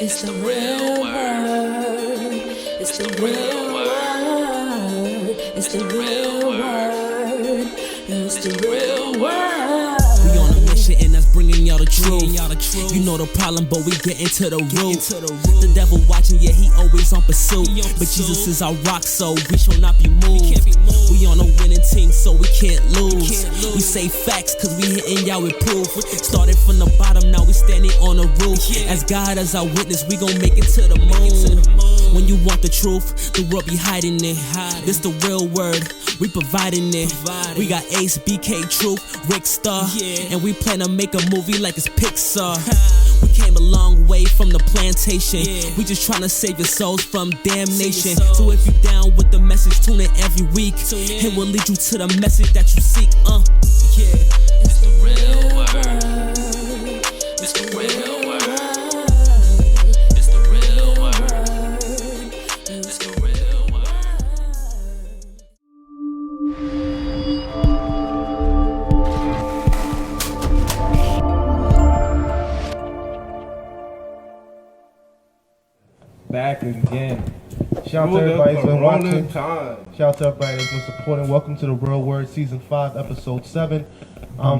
It's the real word. It's the real word. It's the real word. It's the real word. We on a mission and that's bringing y'all the truth. You know the problem, but we get into the root. The devil watching, yeah, he always on pursuit. But Jesus is our rock, so we shall not be moved. We on a winning team, so we can't lose. We say facts, cause we hitting y'all with proof. Started from the bottom, now we standing on the roof. As God as our witness, we gon' make it to the moon. When you want the truth, the world be hiding it. This the real word, we providing it. We got Acee, BK, Truth, Rick Star, and we plan to make a movie like it's Pixar. We came a long way from the plantation. We just tryna save your souls from damnation. So if you down with the message, tune in every week. It will lead you to the message that you seek. It's the real word. It's the real word. It's the real word. It's the real word. Back again. Shout out to everybody that's been watching. Time. Shout out to everybody that's been supporting. Welcome to the Real Word Season 5, Episode 7.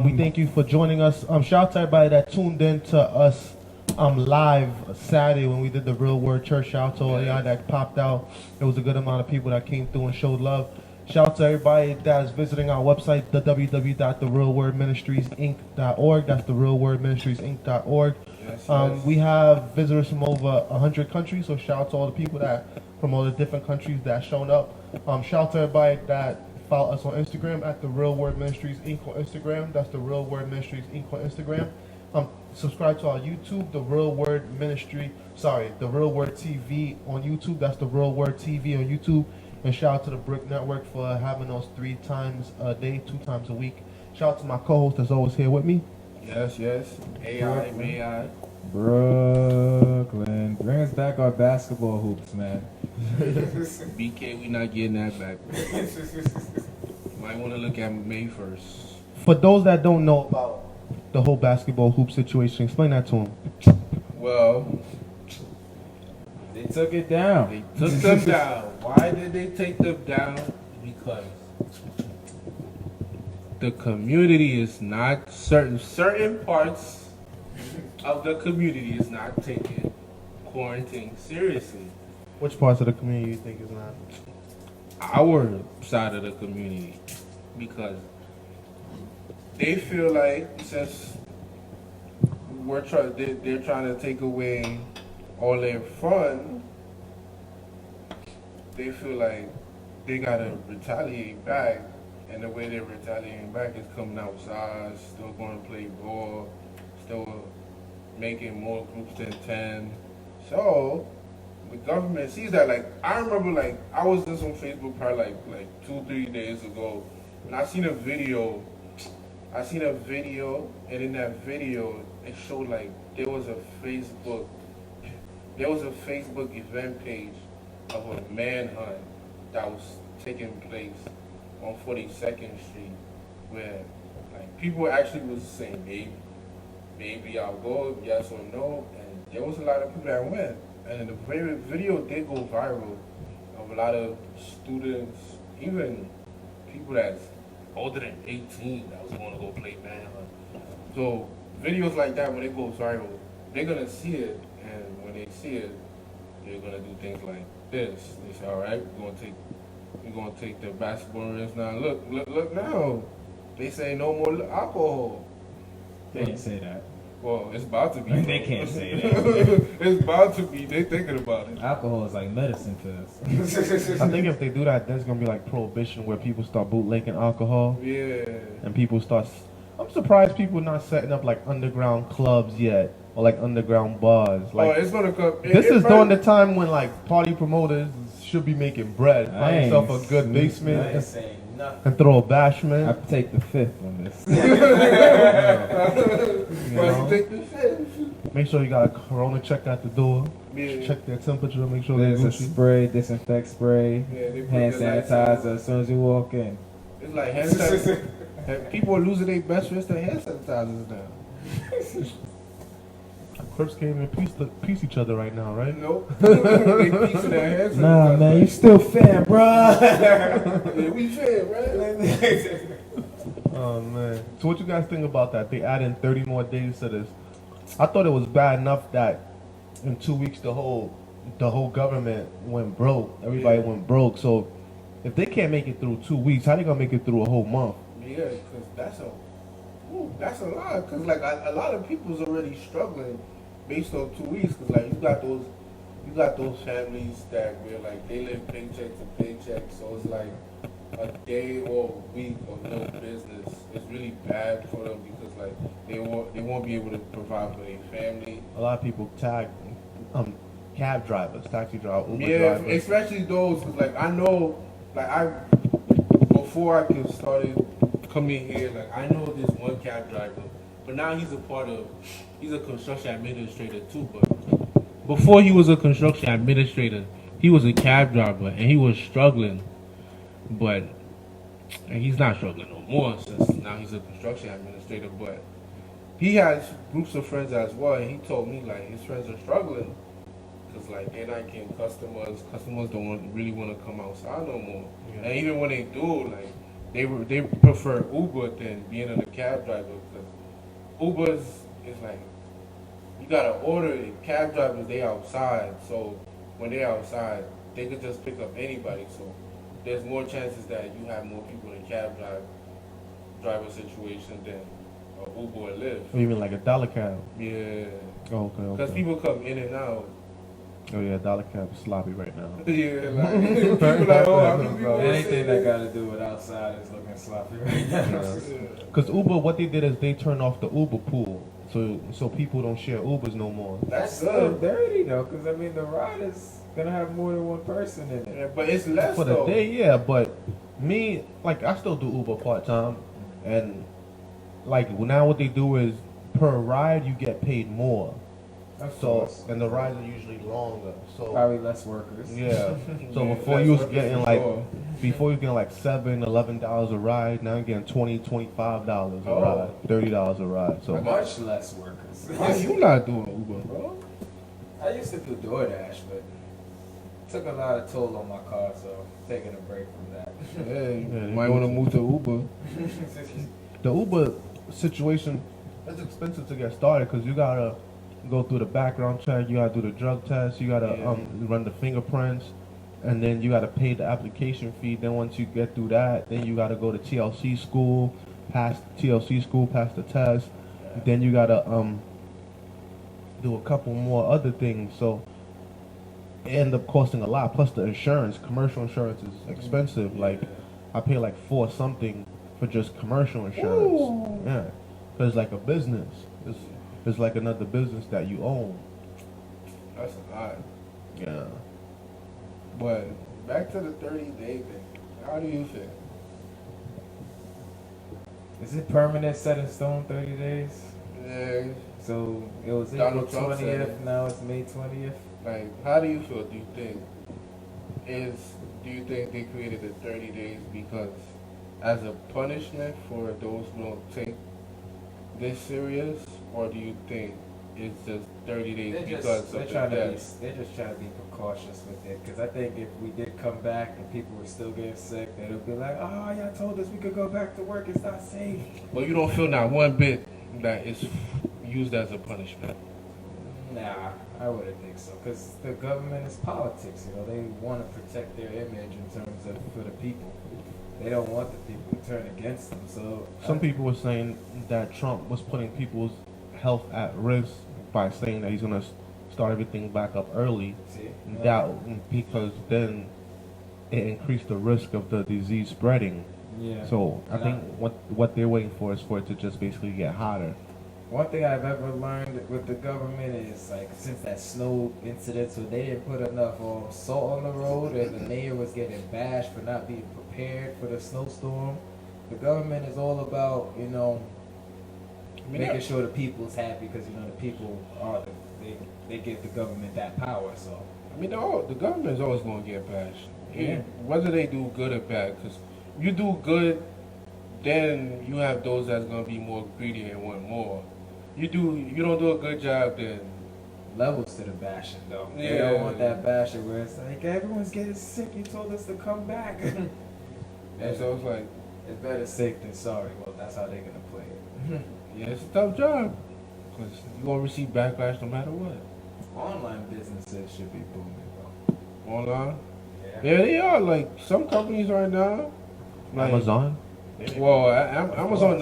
We thank you for joining us. Shout out to everybody that tuned in to us live Saturday when we did the Real Word Church. Shout out to all y'all that popped out. There was a good amount of people that came through and showed love. Shout out to everybody that is visiting our website, the www.therealwordministriesinc.org. That's therealwordministriesinc.org. Yes. We have visitors from over 100 countries, so shout out to all the people that from all the different countries that shown up. Shout out to everybody that follow us on Instagram at The Real Word Ministries Inc. on Instagram. That's The Real Word Ministries Inc. on Instagram. Subscribe to our YouTube, The Real Word TV on YouTube. That's The Real Word TV on YouTube. And shout out to the Brick Network for having us 3 times a day, 2 times a week. Shout out to my co-host that's always here with me. Yes. AI, may I? Brooklyn. Bring us back our basketball hoops, man. BK, we not getting that back. Might want to look at May first. For those that don't know about the whole basketball hoop situation, explain that to them. Well, They took it down. they took them down. Why did they take them down? Because the community is not certain parts of the community is not taking quarantine seriously. Which parts of the community you think is not? Our side of the community, because they feel like since they're trying to take away all their fun, they feel like they gotta retaliate back, and the way they're retaliating back is coming outside, still going to play ball, still making more groups than 10. So the government sees that. Like, I remember, like, I was in some Facebook probably like 2-3 days ago, and I seen a video, and in that video it showed like there was a Facebook event page of a manhunt that was taking place on 42nd Street, where like people actually was saying maybe I'll go, yes or no, and there was a lot of people that went, and the video did go viral of a lot of students, even people that's older than 18 that was going to go play manhunt. So videos like that, when it goes viral, they're gonna see it, and when they see it, they're gonna do things like this. They say, all right, we're gonna take the basketball risk now. Look now. They say no more alcohol. They didn't say that. Well, it's about to be. They can't say that. It's about to be. They thinking about it. Alcohol is like medicine to us. I think if they do that, there's gonna be like prohibition where people start bootlegging alcohol. Yeah. And people start. I'm surprised people not setting up like underground clubs yet, or like underground bars. Like, it's gonna come. this is during the time when like party promoters should be making bread. Find yourself a good basement and throw a bashment. I take the 5th on this. You know? Take the shit. Make sure you got a corona check at the door. Yeah. Check their temperature. Make sure There's they're a Gucci. spray, disinfect spray, Yeah, they put hand the lights sanitizer on. as soon as you walk in. It's like hand sanitizer. People are losing their best friends to hand sanitizers now. Crips can't even piece each other right now, right? Nope. They piecing their heads. Nah, man, you still fan, bruh. Yeah, we fair, right? Oh man. So what you guys think about that? They adding 30 more days to this. I thought it was bad enough that in 2 weeks the whole government went broke. Everybody went broke. So if they can't make it through 2 weeks, how they gonna make it through a whole month? Yeah, because that's a lot. Because like a lot of people's already struggling based on 2 weeks. Because like you got those families that where like they live paycheck to paycheck. So it's like a day or a week of no business is really bad for them because like they won't be able to provide for their family. A lot of people tag cab drivers, taxi drivers, Uber Yeah, drivers. especially those. Cause like I know, like before I can started coming here, like I know this one cab driver, but now he's a construction administrator too. But before he was a construction administrator, he was a cab driver and he was struggling. But and he's not struggling no more since now he's a construction administrator. But he has groups of friends as well, and he told me like his friends are struggling because like they're not getting customers. Customers don't really want to come outside no more. Yeah. And even when they do, like they prefer Uber than being in a cab driver because Uber's is like you gotta order it. Cab drivers they outside, so when they're outside, they could just pick up anybody. So there's more chances that you have more people in a cab driver situation than Uber or Lyft. Or even like a dollar cab. Yeah. Oh, okay. Because people come in and out. Oh yeah, dollar cab is sloppy right now. Yeah, like people like, oh, how many people Anything that got to do with outside is looking sloppy right now. Because Uber, what they did is they turned off the Uber pool, so people don't share Ubers no more. That's still good. dirty though, because I mean the ride is gonna have more than one person in it. Yeah, but it's less For the though. day, yeah, but me, like, I still do Uber part-time, and, like, now what they do is, per ride, you get paid more. So, and the rides are usually longer, so. Probably less workers. Yeah, so Yeah, before less you was workers getting, for like, sure. before you getting, like, $7-11 a ride, now you're getting $20-25 a Oh. ride, $30 a ride, so. Much less workers. Why you not doing Uber, bro? I used to do DoorDash, but it took a lot of toll on my car, so taking a break from that. Yeah, you Yeah, might want to move to Uber. The Uber situation is expensive to get started because you gotta go through the background check, you gotta do the drug test, you gotta run the fingerprints, and then you gotta pay the application fee. Then once you get through that, then you gotta go to TLC school, pass the test. Then you gotta do a couple more other things. So it end up costing a lot. Plus the insurance, commercial insurance is expensive. Like I pay like $4 something for just commercial insurance. Ooh. Yeah, because like a business, it's like another business that you own. That's a lot. Yeah. But back to the 30-day thing. How do you feel? Is it permanent, set in stone, 30 days? Yeah. So it was Donald April Trump said 20th, it. now it's May 20th. Like, how do you feel? Do you think they created the 30 days because as a punishment for those who don't take this serious, or do you think it's just 30 days because They're of the just deaths? trying to be precautious with it, because I think if we did come back and people were still getting sick, then it'll be like, oh, y'all told us we could go back to work, it's not safe. Well, you don't feel not one bit that it's used as a punishment. Nah, I wouldn't think so, because the government is politics, you know, they want to protect their image in terms of for the people. They don't want the people to turn against them, so. Some people were saying that Trump was putting people's health at risk by saying that he's gonna start everything back up early. See? That because then it increased the risk of the disease spreading. Yeah. So I think what they're waiting for is for it to just basically get hotter. One thing I've ever learned with the government is, like, since that snow incident, so they didn't put enough salt on the road, and the mayor was getting bashed for not being prepared for the snowstorm. The government is all about, you know, making sure the people's happy, because, you know, the people are they give the government that power. So I mean, the government is always going to get bashed. Yeah. Whether they do good or bad, because you do good, then you have those that's going to be more greedy and want more. You don't do a good job, then levels to the bashing though. Yeah. They don't want that bashing where it's like everyone's getting sick. You told us to come back. And so it's like, It's better safe than sorry. Well, that's how they're gonna play it. yeah, it's a tough job. Because you're going to receive backlash no matter what. Online businesses should be booming though. Online? Yeah, they are. Like, some companies right now. Like, Amazon. Well, Amazon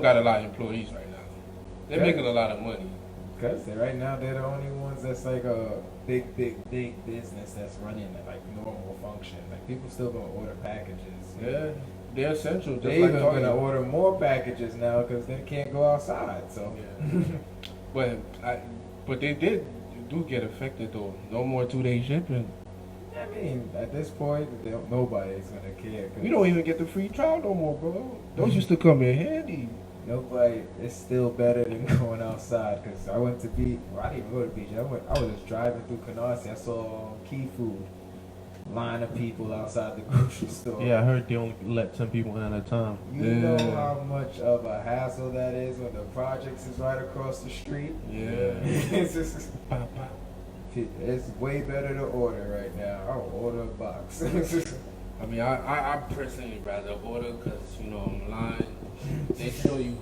got a lot of employees right now. They're Yeah. making a lot of money. Because right now they're the only ones that's like a big business that's running like normal function. Like people still gonna order packages. Yeah, they're essential. Just They like even Target. gonna order more packages now because they can't go outside. So Yeah. But they do get affected though. No more 2-day shipping. I mean, at this point, nobody's gonna care. 'Cause We don't even get the free trial no more, bro. Those used to come in handy. Nobody. It's still better than going outside. Cause I went to beach. Well, I didn't even go to the beach. I was just driving through Canarsie. I saw Key Food line of people outside the grocery store. Yeah, I heard they only let 10 people in at a time. You know how much of a hassle that is when the projects is right across the street. Yeah. It's just. It's way better to order right now. I'll order a box. I mean, I personally rather order because, online, they show you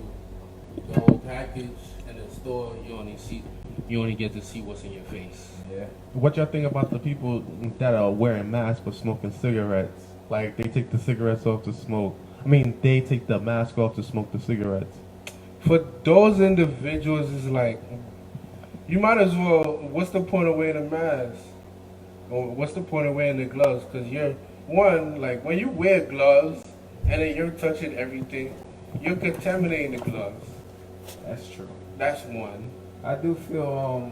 the whole package. In the store, you only get to see what's in your face. Yeah. What y'all think about the people that are wearing masks but smoking cigarettes? Like, they take the cigarettes off to smoke. I mean, they take the mask off to smoke the cigarettes. For those individuals, it's like, you might as well, what's the point of wearing a mask? Or what's the point of wearing the gloves? Because like, when you wear gloves and then you're touching everything, you're contaminating the gloves. That's true. That's one. I do feel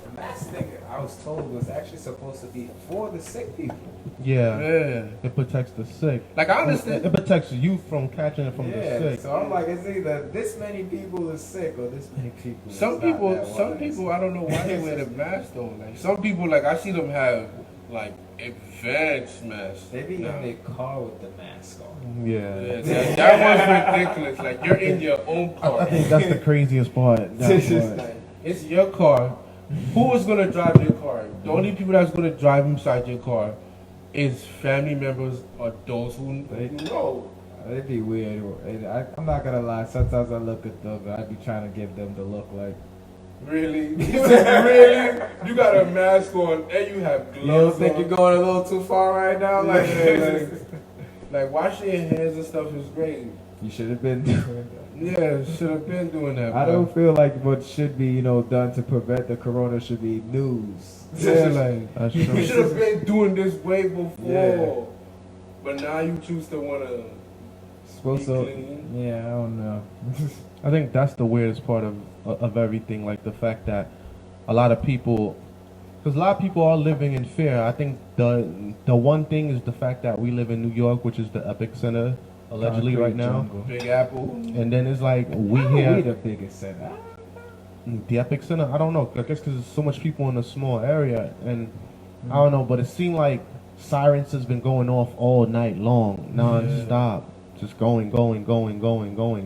the mask thing I was told was actually supposed to be for the sick people. Yeah. Yeah. It protects the sick. Like, I understand. It protects you from catching it from the sick. So I'm like, it's either this many people is sick or this many people. Some people, I don't know why they wear the mask though. Like, some people, like, I see them have, like, advanced masks. They be now. in their car with the mask on. Yeah. That was ridiculous. Like, you're in your own car. I think that's the craziest part. Like, it's your car. Who is gonna drive your car? The only people that's gonna drive inside your car is family members or those who know. It'd be weird. I'm not gonna lie. Sometimes I look at them, and I be trying to give them the look like. Really? Really? You got a mask on and you have gloves You don't think on? you're going a little too far right now? Like, Like washing your hands and stuff is great. you should have been doing that. Yeah, should have been doing that. I bro. don't feel like what should be, done to prevent the corona should be news. Yeah, like That's you true. should have been doing this way before. Yeah. But now you choose to wanna Supposed be to. clean. Yeah, I don't know. I think that's the weirdest part of everything, like the fact that a lot of people, because a lot of people are living in fear. I think the one thing is the fact that we live in New York, which is the epicenter allegedly Concrete right now. jungle. Big Apple. And then it's like we How are we here, the biggest center? the epicenter. I don't know. I guess because there's so much people in a small area, and I don't know. But it seemed like sirens has been going off all night long, non-stop, just going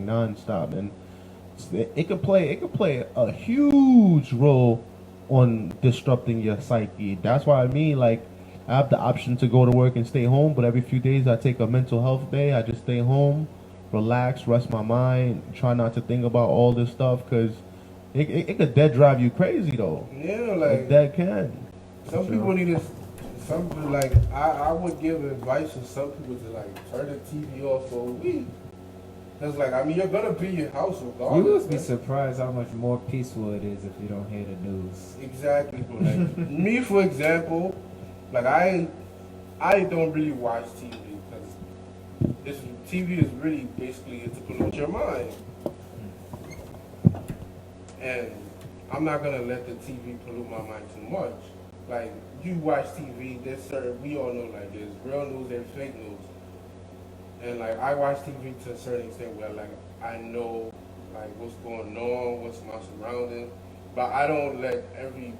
non-stop, and it could play a huge role on disrupting your psyche. That's why like I have the option to go to work and stay home, but every few days I take a mental health day. I just stay home, relax, rest my mind, try not to think about all this stuff, because it could dead drive you crazy though. Yeah, It like dead can. some people need to. Some people, like I would give advice to some people to like turn the TV off for a week. Cause like I mean you're gonna be in your house regardless. You would be man. surprised how much more peaceful it is if you don't hear the news. Exactly, bro. Like me, for example, like I don't really watch TV because TV is really basically to pollute your mind, and I'm not gonna let the TV pollute my mind too much. Like you watch TV, we all know like there's real news and fake news, and like I watch TV to a certain extent where like I know like what's going on, what's my surroundings, but I don't let every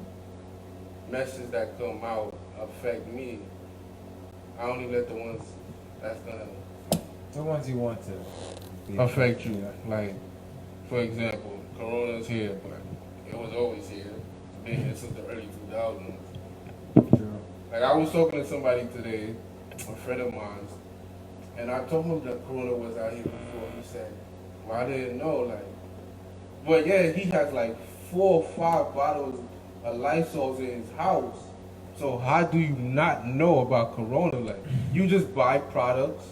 message that come out affect me. I only let the ones that's gonna The ones you want to be affect you. Like, for example, Corona's here, but It was always here. It's been here since the early 2000s. True. Like I was talking to somebody today, a friend of mine, and I told him that Corona was out here before. He said, "Well, I didn't know." Like, but yeah, he has like 4 or 5 bottles of Lysol in his house. So how do you not know about Corona? Like, you just buy products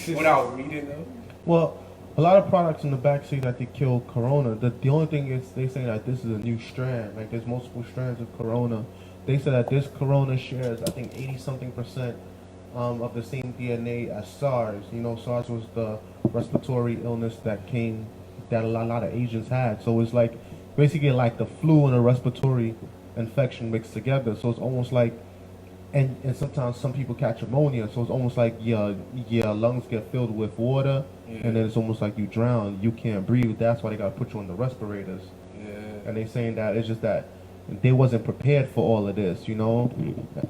without reading them. Well, a lot of products in the back say that they kill Corona. The only thing is they say that this is a new strand. Like there's multiple strands of Corona. They said that this Corona shares, I think, 80-something% of the same DNA as SARS. You know, SARS was the respiratory illness that a lot of Asians had. So it's like basically like the flu and a respiratory infection mixed together. So it's almost like, and sometimes some people catch pneumonia. So it's almost like your lungs get filled with water, and then it's almost like you drown. You can't breathe. That's why they gotta put you on the respirators. Yeah. And they saying that it's just that they wasn't prepared for all of this, you know,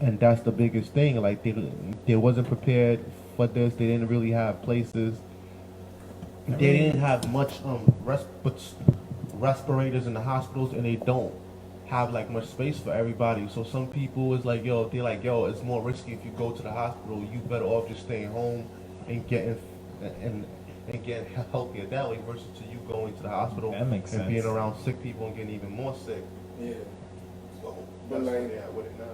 and that's the biggest thing. Like they wasn't prepared for this. They didn't really have places. They didn't have much respirators in the hospitals, and they don't have like much space for everybody. So some people is like, yo, they're like, yo, it's more risky if you go to the hospital. You better off just staying home and getting healthier that way versus to you going to the hospital That makes and sense. being around sick people and getting even more sick. Yeah. So But that's like- where they at with it now.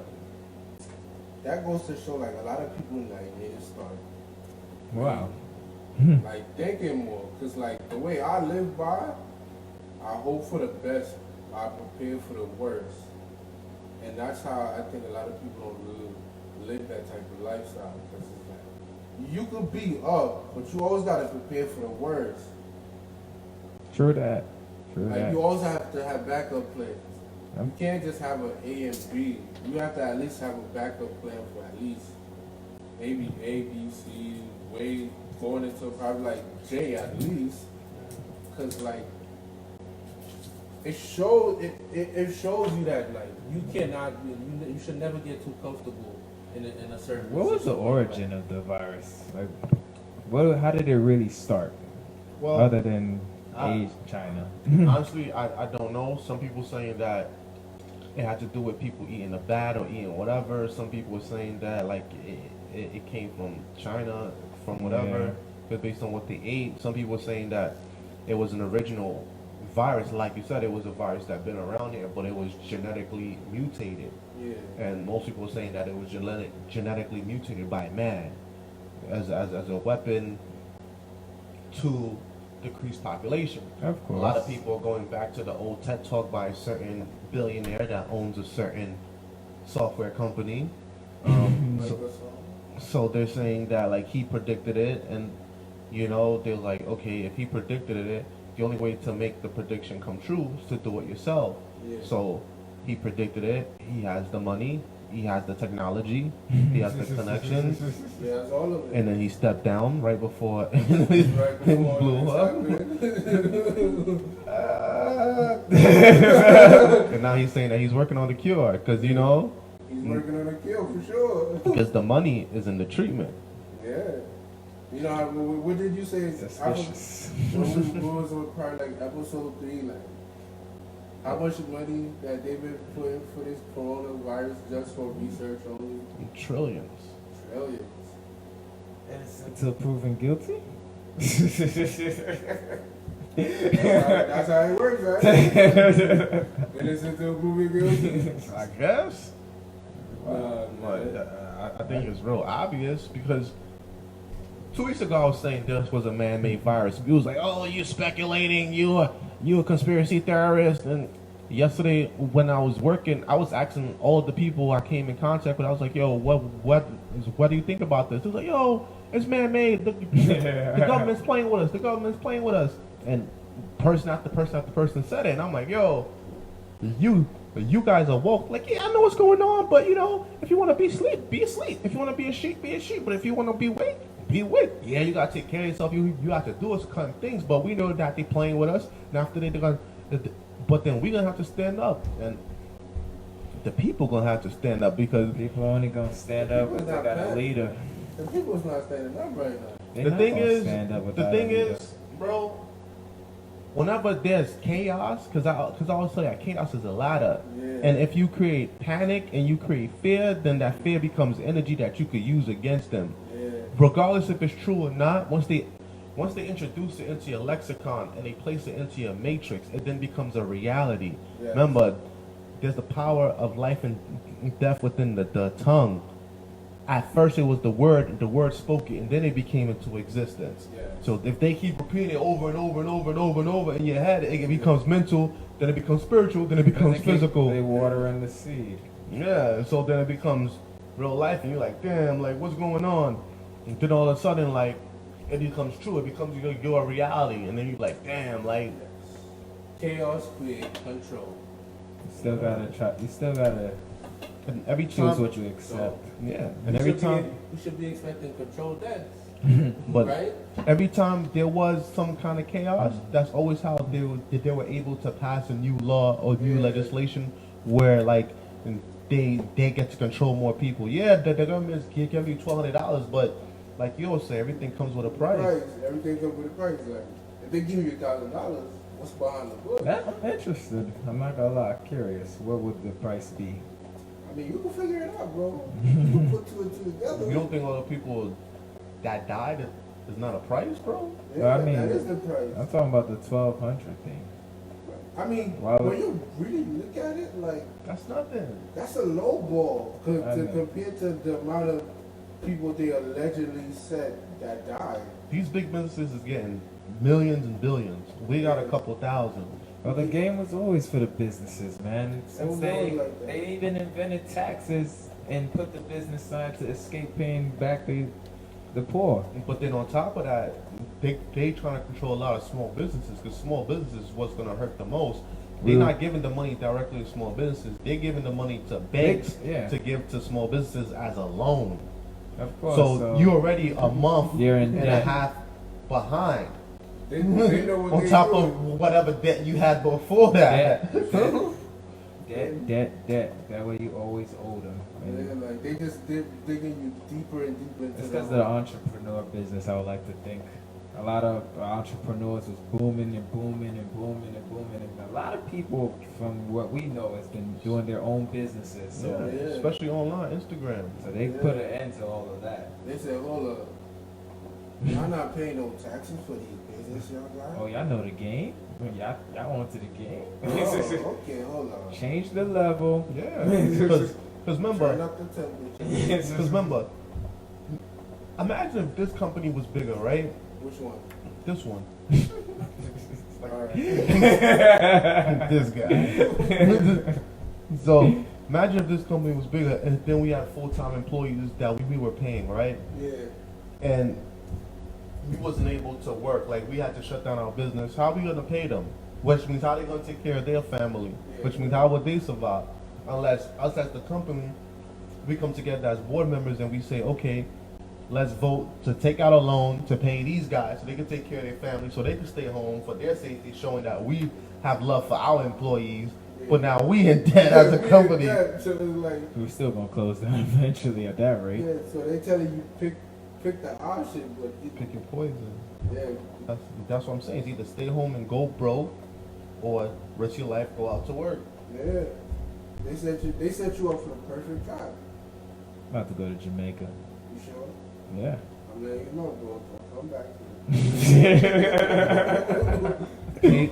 That goes to show like a lot of people like need to start Wow. like thinking more. Cause like the way I live by, I hope for the best, I prepare for the worst. And that's how I think a lot of people don't really live that type of lifestyle. Cause it's like, you could be up, but you always gotta prepare for the worst. True that. True Like that. you always have to have backup plans. Yep. You can't just have an A and B. You have to at least have a backup plan for at least maybe A, B, C, way going into probably like J at least. Cause like it shows it shows you that like you cannot you should never get too comfortable in a certain. What was the situation. origin of the virus? Like, how did it really start? Well, Other than I- China. honestly, I don't know. Some people saying that it had to do with people eating the bat or eating whatever. Some people were saying that like it came from China, from whatever, but based on what they ate. Some people were saying that it was an original virus. Like you said, it was a virus that been around here, but it was genetically mutated. Yeah. And most people were saying that it was genetically mutated by man as a weapon to decrease population. Of course. A lot of people are going back to the old TED Talk by a certain billionaire that owns a certain software company. So they're saying that like he predicted it, and you know they're like, okay, if he predicted it, the only way to make the prediction come true is to do it yourself. Yeah. So he predicted it. He has the money. He has the technology. He has the connections. Yeah, that's all of it. And then he stepped down right before Right it before blew it up. happened. And now he's saying that he's working on the cure because, you know, He's working on a kill for sure. because the money is in the treatment. Yeah. You know, what did you say? Suspicious. What was on part like episode 3? Like, how much money that they've been putting for this coronavirus just for research only? Trillions. Trillions. Until proven guilty? That's how it works, right? Innocent till proven guilty. I guess. Nah, But man. I think it's real obvious because 2 weeks ago I was saying this was a man-made virus. It was like, oh, you're speculating, you a conspiracy theorist. And yesterday when I was working, I was asking all of the people I came in contact with. I was like, yo, what do you think about this? It was like, yo, it's man-made. The government's playing with us. The government's playing with us. And person after person after person said it, and I'm like, yo, you guys are woke. Like, yeah, I know what's going on, but you know, if you want to be asleep, be asleep. If you want to be a sheep, be a sheep. But if you want to be awake, be awake. Yeah, you gotta take care of yourself. You have to do us kind of things. But we know that they playing with us. And after they're gonna, but then we're gonna have to stand up, and the people gonna have to stand up because People only gonna stand up if they got a leader. The people's not standing up right now. They the not thing gonna is, stand up the without thing a leader. is, bro, whenever there's chaos, because I always tell you, chaos is a ladder. Yeah. And if you create panic and you create fear, then that fear becomes energy that you could use against them. Yeah. Regardless if it's true or not, once they introduce it into your lexicon and they place it into your matrix, it then becomes a reality. Yes. Remember, there's the power of life and death within the tongue. At first it was the word spoke it, and then it became into existence. Yeah. So if they keep repeating it over and over and over and over and over in your head, it becomes mental, then it becomes spiritual, then it becomes physical. They water in the seed. Yeah, so then it becomes real life, and you're like, damn, like what's going on? And then all of a sudden, like, it becomes true. It becomes your reality, and then you're like, damn, like. Chaos creates control. You still gotta try. You still gotta And every choose time, what you accept. yeah, and every time, We should be expecting control debts, but right? every time there was some kind of chaos, that's always how they were able to pass a new law or new legislation where like they get to control more people. Yeah, the government can give you $1,200, but like you always say, everything comes with a price. Everything comes with a price. Like, if they give you $1,000, what's behind the book? I'm interested. I'm not gonna lie. Curious. What would the price be? I mean, you can figure it out, bro. You can put two and two together. You don't think all the people that died is not a price, bro? Yeah, Well, I mean, that is the price. I'm talking about the 1,200 thing. I mean, Why would- when you really look at it, like, That's nothing. that's a low ball I know. compared to the amount of people they allegedly said that died. These big businesses is getting millions and billions. We got a couple thousand. Well, the game was always for the businesses, man. Since was they always like that. they even invented taxes and put the business side to escape paying back the poor. But then on top of that, they trying to control a lot of small businesses because small businesses is what's going to hurt the most. They're Real- not giving the money directly to small businesses. They're giving the money to banks Yeah. to give to small businesses as a loan. Of course. So you're already a month You're in and a debt. half behind They know what on they top doing. of whatever debt you had before that. debt. That way you always owe them. And Yeah, like they just digging you deeper and deeper into it's the because of the entrepreneur business, I would like to think. A lot of entrepreneurs was booming and booming and booming and booming, and a lot of people from what we know has been doing their own businesses. So, Yeah, Yeah. especially online, Instagram. so they put an end to all of that. They said, hold up. I'm not paying no taxes for these business y'all got. Oh, y'all know the game? Y'all onto the game? Oh, okay, hold on. Change the level. Yeah, because Turn remember, up the temperature. because remember, imagine if this company was bigger, right? Which one? This one, Alright. this guy. So imagine if this company was bigger, and then we had full-time employees that we were paying, right? Yeah. And we wasn't able to work. Like we had to shut down our business. How are we gonna pay them? Which means how they gonna take care of their family? Which means how would they survive? Unless us as the company, we come together as board members and we say, okay, let's vote to take out a loan to pay these guys so they can take care of their family, so they can stay home for their safety, showing that we have love for our employees. But now we in debt as a company. Yeah, so it's like, We're still gonna close down eventually at that rate. yeah, so they telling you pick the option, but you, Pick your poison. yeah, That's what I'm saying. It's either stay home and go broke, or risk your life, go out to work. yeah. They set you up for the perfect job. I'm about to go to Jamaica. You sure? Yeah. I'm letting you know, bro. Don't come back here.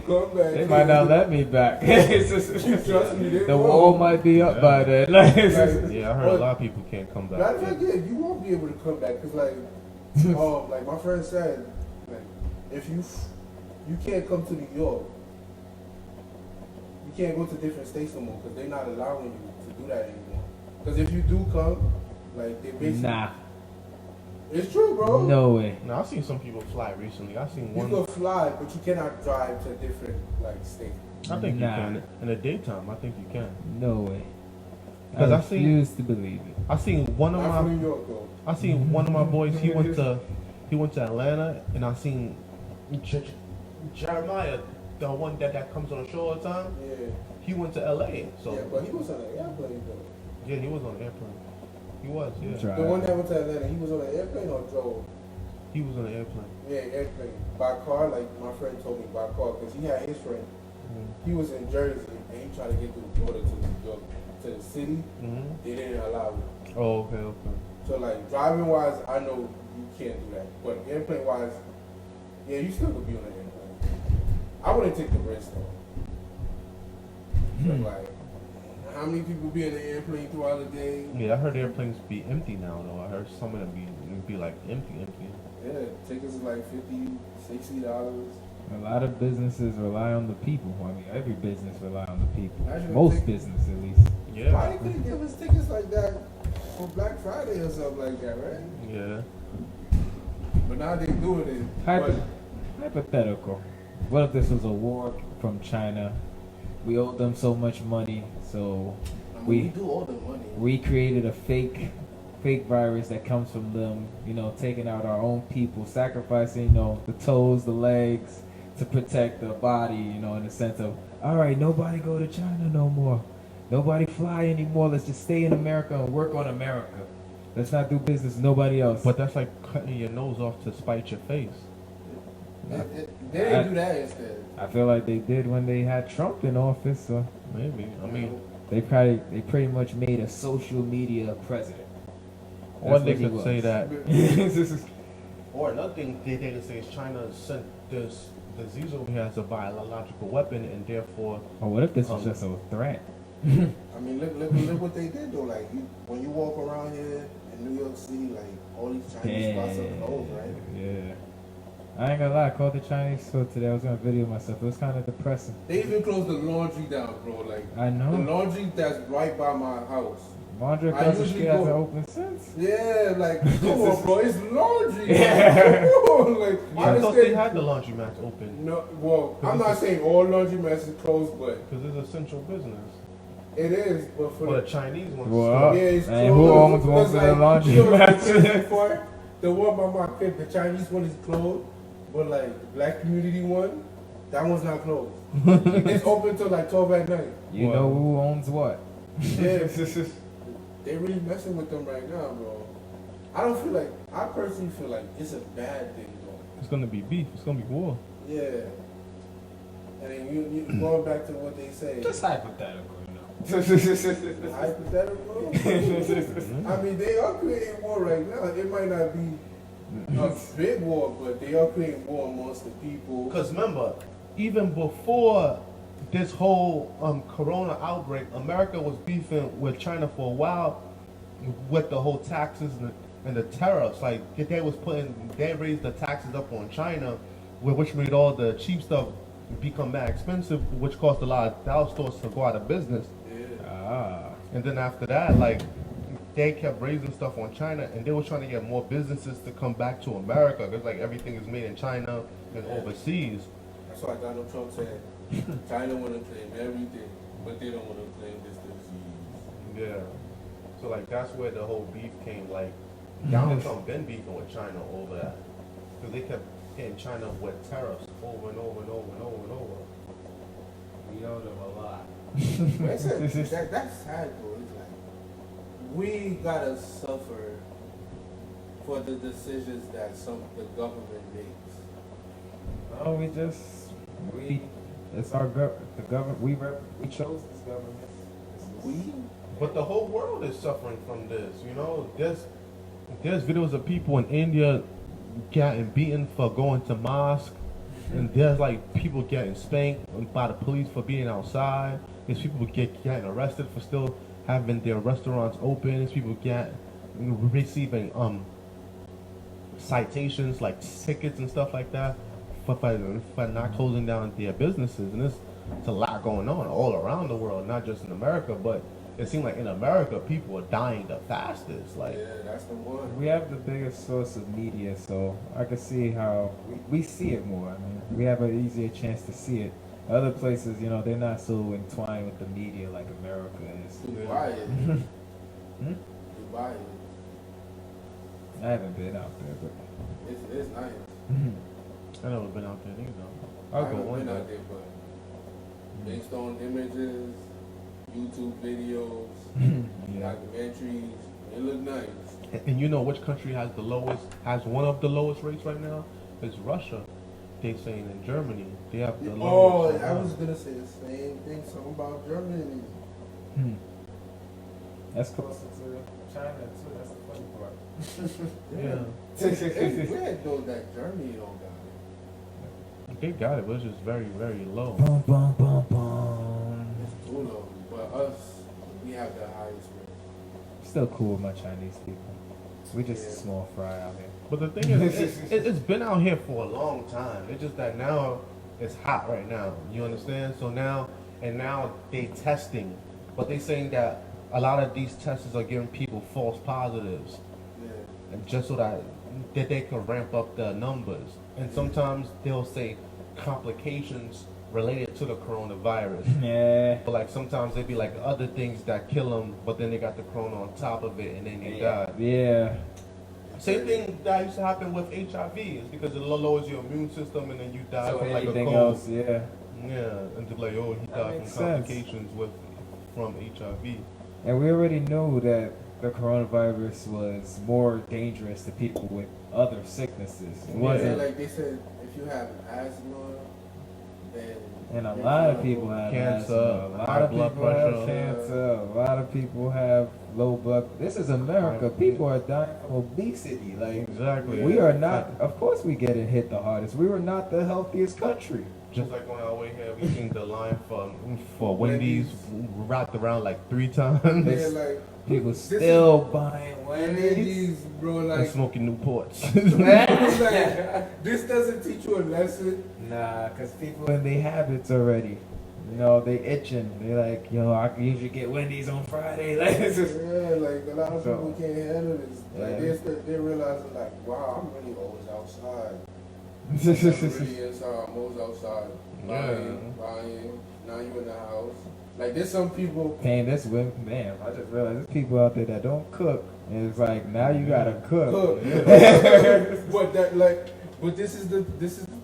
Come back. They might not let me back. It's just- Trust me, they the won't. wall might be up by then. Like, it's just- Like, Yeah, I heard a lot of people can't come back. matter of fact, yeah, you won't be able to come back because, like, like my friend said, like, if you can't come to New York, you can't go to different states no more because they're not allowing you to do that anymore. Because if you do come, like, they basically, nah, it's true, bro. no way. Now I've seen some people fly recently. I've seen You one. can fly, but you cannot drive to different like states. I think Nah. you can in the daytime. I think you can. No way. 'Cause I I seen- refuse to believe it. I seen one of Not from my. New York though. I seen one of my boys. He went to Atlanta, and I seen Jeremiah, the one that comes on the show all the time. Yeah. He went to LA. So Yeah, but he was on an airplane though. yeah, he was on the airplane. He was, yeah. Try. The one that went to Atlanta, he was on an airplane or drove? He was on an airplane. Yeah, airplane. By car, like my friend told me by car, because he had his friend. He was in Jersey, and he tried to get through the border to New York, to the city. They didn't allow it. Oh, okay. So, like, driving-wise, I know you can't do that. But airplane-wise, yeah, you still could be on an airplane. I wouldn't take the risk, though. So, like, how many people be in the airplane throughout the day? Yeah, I heard airplanes be empty now, though. I heard some of them be like empty. Yeah, tickets is like $50, $60. A lot of businesses rely on the people. I mean, every business rely on the people. Imagine Most if business, at least. Yeah. Why they couldn't give us tickets like that for Black Friday or something like that, right? Yeah. But now they doing it. Hypothetical. What if this was a war from China? We owed them so much money, so we do all the money. we created a fake virus that comes from them, taking out our own people, sacrificing, the toes, the legs to protect the body, in the sense of, all right, nobody go to China no more. Nobody fly anymore. Let's just stay in America and work on America. Let's not do business with nobody else. But that's like cutting your nose off to spite your face. They didn't do that instead. I feel like they did when they had Trump in office, so Maybe. I mean, they pretty much made a social media president. or That's they what he could was. say that. Or another thing they can say is China sent this disease over here as a biological weapon, and therefore. Or what if this was just a threat? I mean, look what they did though. Like, when you walk around here in New York City, like all these Chinese spots are closed, right? Yeah. I ain't gonna lie, I called the Chinese store today. I was gonna video myself. It was kind of depressing. They even closed the laundry down, bro. Like, I know. the laundry that's right by my house. Laundry I across the usually street hasn't go- opened since. Yeah, like, come on, bro. It's laundry. Yeah. Come on, like, I thought they had the laundromats open No, well, I'm not saying all laundromats is closed, but because it's essential business. it is. But for For the Chinese ones. Well, yeah, it's and closed. who owns most of Because, the laundry you know what's mats? the crazy part? The one by my crib, the Chinese one is closed, but like the black community one, that one's not closed. It's open till like 12 at night. You know who owns what? Yeah, they really messing with them right now, bro. I personally feel like it's a bad thing, bro. It's gonna be beef. It's gonna be war. Yeah. And then you going back to what they say. Just hypothetical, Hypothetical? I mean, they are creating war right now. It might not be a big war, but they are creating war amongst the people. Because remember, even before this whole corona outbreak, America was beefing with China for a while with the whole taxes and the tariffs. Like they raised the taxes up on China, which made all the cheap stuff become that expensive, which caused a lot of dollar stores to go out of business. And then after that, like they kept raising stuff on China, and they were trying to get more businesses to come back to America because like everything is made in China and overseas. That's why Donald Trump said China want to claim everything, but they don't want to claim this disease. Yeah. So like that's where the whole beef came. Like Donald Trump been beefing with China over that because they kept hitting China with tariffs over and over and over and over and over. We owe them a lot. That's sad, bro. It's like we gotta suffer for the decisions that the government makes. No, it's our the government. We chose this government. But the whole world is suffering from this. You know, there's videos of people in India getting beaten for going to mosque, and there's like people getting spanked by the police for being outside. There's people getting arrested for still having their restaurants open. There's people receiving citations like tickets and stuff like that for not closing down their businesses. And it's a lot going on all around the world, not just in America, but it seems like in America people are dying the fastest. Like, yeah, that's the one. We have the biggest source of media, so I can see how we see it more. I mean, we have an easier chance to see it. Other places, they're not so entwined with the media like America is. Dubai is. Dubai is. I haven't been out there, but It's nice. I've never been out there either. I haven't been out there, but based on images, YouTube videos, documentaries, It look nice. And you know which country has one of the lowest rates right now? It's Russia. They saying in Germany they have the lowest. I was gonna say the same thing. Something about Germany. That's closer to China too. That's the funny part. Yeah. It's weird though that Germany don't got it. They got it, but it's just very, very low. Boom, boom, boom, boom. It's too low. But us, we have the highest rate. Still cool with my Chinese people. We just a small fry out here. But the thing is, it's been out here for a long time. It's just that now it's hot right now. You understand? So now they testing, but they saying that a lot of these tests are giving people false positives, and just so that they can ramp up the numbers. And sometimes they'll say complications related to the coronavirus. Yeah. But like sometimes they be like other things that kill them, but then they got the corona on top of it, and then they die. Yeah. Same thing that used to happen with HIV. It's because it lowers your immune system, and then you die So from like a anything cold. else, yeah. Yeah, and to like, oh, he That died from makes sense. complications from HIV. And we already knew that the coronavirus was more dangerous to people with other sicknesses. It wasn't. Like they said, if you have asthma, then And a lot of people have Cancer, asthma, a lot high of blood people have pressure. cancer, a lot of people have low blood. This is America. People are dying from obesity. Like Exactly. we are not. Of course, we get it hit the hardest. We were not the healthiest country. Just like on our way here, we seen the line for Wendy's wrapped around like 3 times. yeah, like People this still buying Wendy's, Wendy's. bro. and Like, smoking Newports. like this doesn't teach you a lesson. Nah, cause people in their habits already. You know, they itching. They like, yo, I can usually get Wendy's on Friday. Like, it's just, Yeah, like a lot of So, people can't handle this. Like yeah. they're realizing like, wow, I'm really always outside. I'm really inside. I'm always outside. Buying. Now you in the house. Like there's some people. Damn, this women, man, I just realized there's people out there that don't cook. And it's like, now you gotta cook. But this is the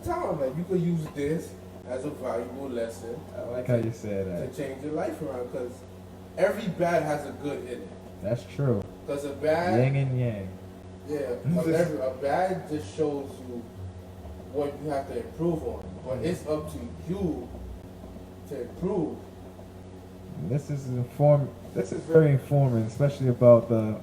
time. Like you could use this as a valuable lesson I like how you said that. to change your life around. Because every bad has a good in it. That's true. Because a bad, Yin and yang. yeah, a bad just shows you what you have to improve on. But it's up to you to improve. This is very informative, especially about the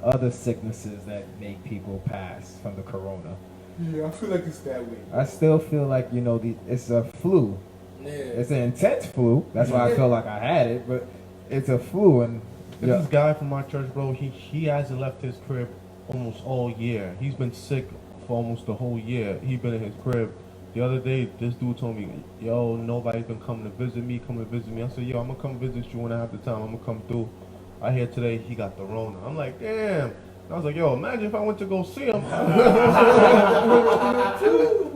other sicknesses that make people pass from the corona. Yeah, I feel like it's that way. I still feel like, you know, it's a flu. Yeah. It's an intense flu. That's why I feel like I had it, but it's a flu. And This guy from my church, bro, he hasn't left his crib almost all year. He's been sick for almost the whole year. He's been in his crib. The other day, this dude told me, yo, nobody's been coming to visit me, I said, yo, I'm going to come visit you when I have the time. I'm going to come through. I hear today he got the Rona. I'm like, damn. I was like, yo, imagine if I went to go see him.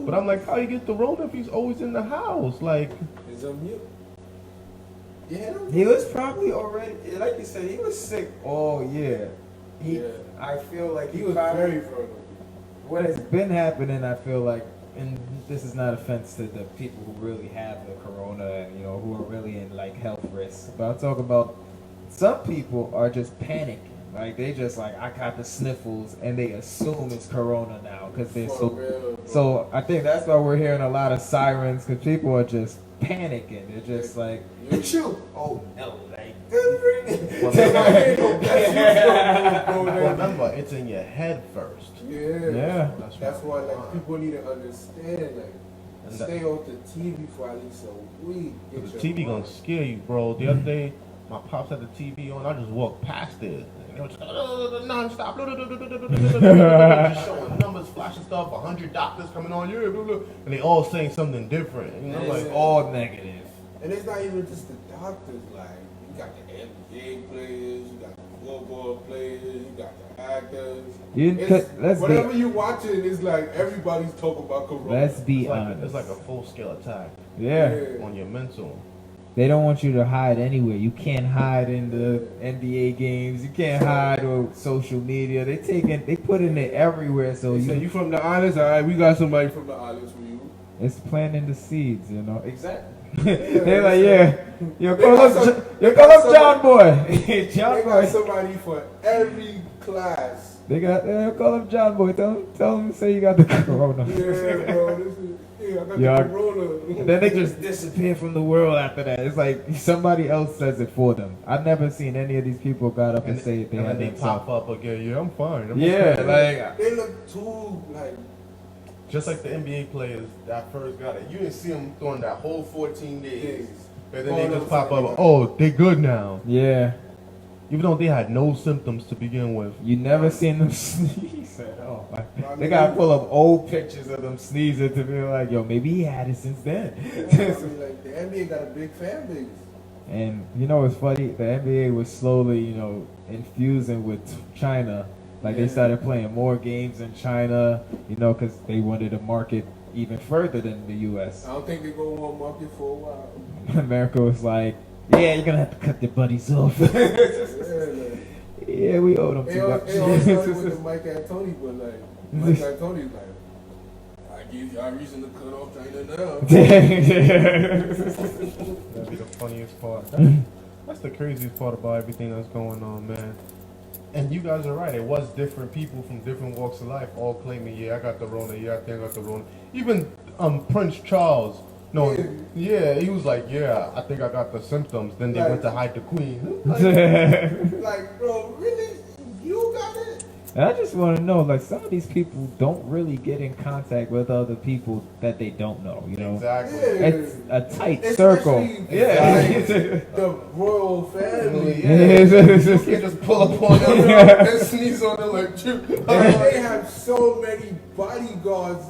But I'm like, how you get the Rona if he's always in the house? Like, It's on mute. Yeah. he was probably already, like you said, he was sick all year. I feel like He was probably, very vulnerable. what has been happening, I feel like, and this is not offense to the people who really have the corona and, you know, who are really in like health risks, but I'm talking about some people are just panicking. Like they just like, I got the sniffles, and they assume it's corona now because they're For so. real, bro. So I think that's why we're hearing a lot of sirens, because people are just panicking. They're just like, it's you. Oh no, like. remember, it's in your head first. Yeah. That's why like people need to understand like And stay off the TV for at least a week. Get The your TV gonna mind. scare you, bro. The other day, my pops had the TV on. I just walked past it. And it was just non-stop. Just showing numbers, flashing stuff. 100 doctors coming on you. And they all saying something different. You know, Yeah. like, All negative. And it's not even just the doctors. Like you got the NBA players, you got the football players, you got the actors. Whatever you watching is like everybody's talking about corona. Let's be it's like, honest. it's like a full-scale attack Yeah. on your mental. They don't want you to hide anywhere. You can't hide in the NBA games. You can't hide on social media. They putting it everywhere. So They say you from the islands, all right? We got somebody from the islands for you. it's planting the seeds, you know. Exactly. They're like, yeah, you call up John Boy. John They Boy. got somebody for every class. They call up John Boy. Tell him to say you got the corona. Yeah, bro. I got Yeah. the corona. And then they just disappear from the world after that. It's like somebody else says it for them. I've never seen any of these people got up and say they had they themselves. pop up again. Yeah, I'm fine. I'm Yeah, okay. like They look too like. Just like the NBA players that first got it. You didn't see them during that whole 14 days. But then they just pop up. Oh, they good now. yeah, Even though they had no symptoms to begin with. you never seen them sneeze at all. They gotta pull up old pictures of them sneezing to be like, yo, maybe he had it since then. Like the NBA got a big fan base. And you know what's funny? The NBA was slowly, infusing with China. Like they started playing more games in China, because they wanted to market even further than the U.S. I don't think they go on market for a while. America was like, yeah, you're gonna have to cut their buddies off. Yeah, like, Yeah, we owe them it too all much. started with the Mike Antoni, but like Mike Antoni's like, I give y'all reason to cut off China now. That'd be the funniest part. That's the craziest part about everything that's going on, man. And you guys are right. It was different people from different walks of life all claiming, yeah, I got the Rona. Yeah, I think I got the Rona. Even Prince Charles. No, yeah, he was like, yeah, I think I got the symptoms. Then they went to hide the Queen. Like, bro, really? You got it? And I just want to know, like, some of these people don't really get in contact with other people that they don't know, Exactly. Yeah. It's a tight circle. Especially, Yeah. like, the royal family. You can't just pull up on them and sneeze on them like, They have so many bodyguards.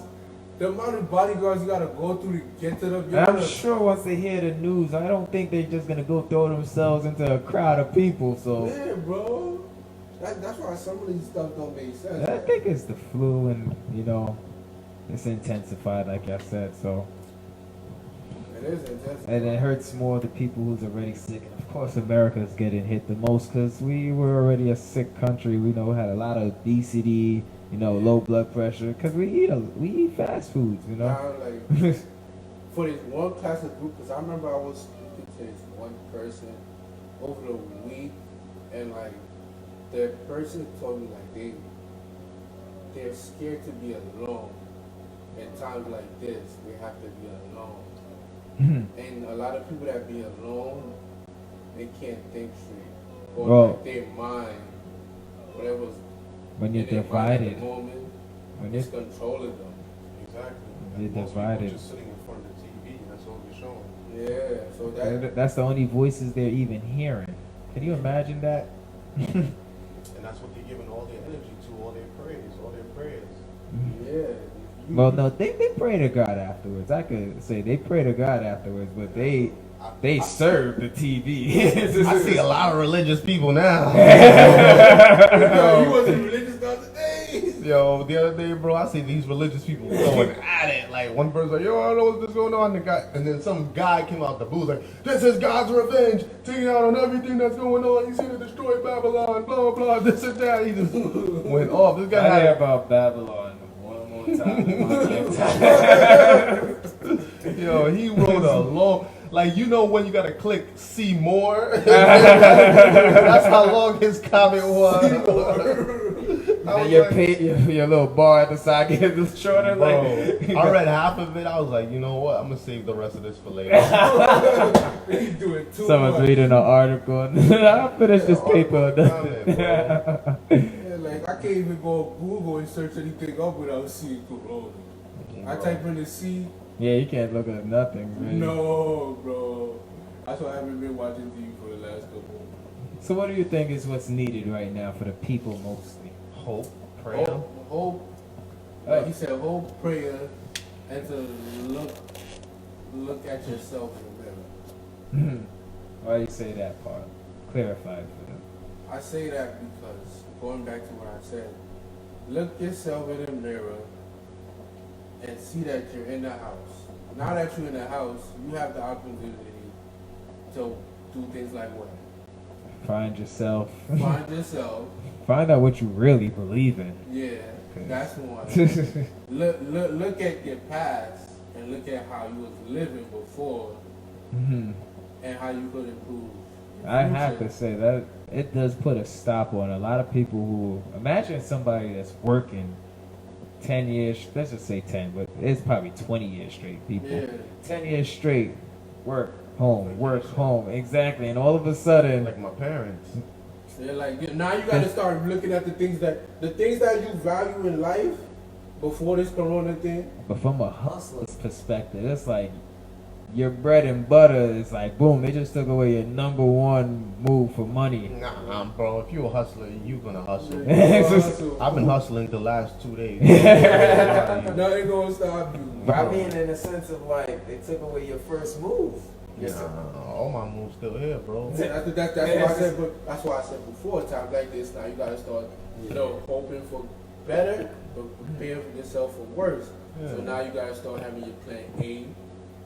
The amount of bodyguards you gotta go through to get to them. I'm sure once they hear the news, I don't think they're just going to go throw themselves into a crowd of people, so... Yeah, bro. That's why some of these stuff don't make sense. I think it's the flu and, it's intensified, like I said, so... It is intense. And it hurts more the people who's already sick. And of course, America's getting hit the most because we were already a sick country. We had a lot of obesity, low blood pressure because we eat fast foods, Now, like, for this one class of group, because I remember I was speaking to this one person over the week, and like the person told me like they're scared to be alone. In times like this, we have to be alone. And a lot of people that be alone, they can't think straight. Or like their mind, whatever's when you're in their mind at divided, the moment, when it's you're controlling them. Exactly. You're Most people divided. just sitting in front of the TV. That's all you're showing. Yeah, so that's the only voices they're even hearing. Can you imagine that? And that's what they're giving all their energy to, all their praise, all their prayers. yeah. Well, no, they pray to God afterwards. I could say they pray to God afterwards, but they serve the TV. I see a lot of religious people now. You wasn't religious the other day. Yo, the other day, bro, I see these religious people going at it. Like, one person like, yo, I don't know what's going on. And then some guy came out the booth like, this is God's revenge, taking out on everything that's going on. He's here to destroy Babylon, blah, blah, this and that. He just went off. This guy I hear had about Babylon one more time. Yo, he wrote a long, like, when you gotta click see more? That's how long his comment was. And your little bar at the side gets shorter. Bro, Like, I read half of it. I was like, you know what? I'm gonna save the rest of this for later. He's doing too someone's much. reading an article. And I'll finish this paper. Yeah, like I can't even go on Google and search anything up without seeing corona. I type in the C. Yeah, you can't look at nothing, really. No, bro. That's why I haven't been watching TV for the last couple. So what do you think is what's needed right now for the people mostly? Hope, prayer. Hope. Like he said, hope, prayer, and to look at yourself in the mirror. Why do you say that part? Clarify it for them. I say that because, going back to what I said, look yourself in the mirror and see that you're in the house. Now that you're in the house, you have the opportunity to do things like what? Find yourself. Find yourself. Find out what you really believe in. Yeah, that's one. Look at your past and look at how you was living before and how you could improve. I have to say that it does put a stop on a lot of people who imagine somebody that's working 10 years, let's just say 10, but it's probably 20 years straight, people. Yeah. 10 years straight, work, home, exactly. And all of a sudden, Like my parents. They're like, now you gotta start looking at the things that you value in life before this corona thing. but from a hustler's perspective, it's like your bread and butter is like, boom, they just took away your number one move for money. Nah, bro. If you're a hustler, you gonna hustle. Hustle. I've been hustling the last 2 days. Nothing gonna stop you. But I mean, in the sense of like, they took away your first move. All my moves still here, bro. That's why I said. But that's why I said before. Times like this, now you gotta start, hoping for better, but preparing for yourself for worse. Yeah. So now you gotta start having your plan A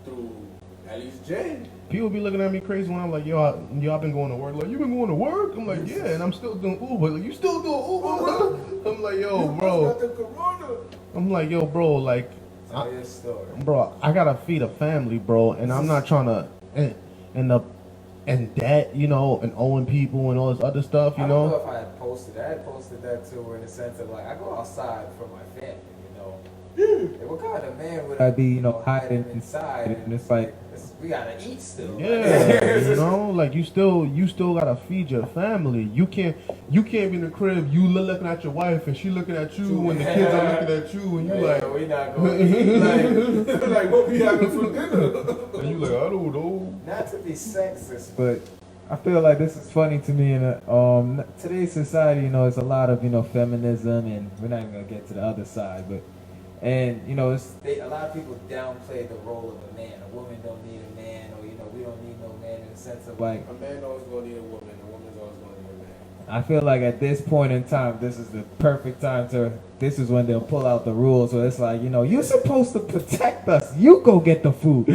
through at least J. People be looking at me crazy when I'm like, yo, I've been going to work. Like, you been going to work? I'm like, yeah, and I'm still doing Uber. Like, you still doing Uber? I'm like, yo, bro. Got the corona. I'm like, yo, bro, like, Tell your story. bro, I gotta feed a family, bro, and I'm not trying to end up in debt, and owing people and all this other stuff, I don't know if I had posted that. I had posted that too, in the sense of like, I go outside for my family, And what kind of man would I be, hiding inside? And it's like, we gotta eat still. Yeah, like you still gotta feed your family. You can't be in the crib. You looking at your wife and she looking at you when the kids are looking at you, and you like, we not going to eat. Like what we having for dinner? And you like, I don't know. Not to be sexist, but I feel like this is funny to me. In today's society, it's a lot of feminism, and we're not even gonna get to the other side, but. And a lot of people downplay the role of a man. A woman don't need a man, or we don't need no man in the sense of like a man always gonna need a woman. A woman's always gonna need a man. I feel like at this point in time, this is the perfect time this is when they'll pull out the rules. So it's like, you're supposed to protect us. You go get the food.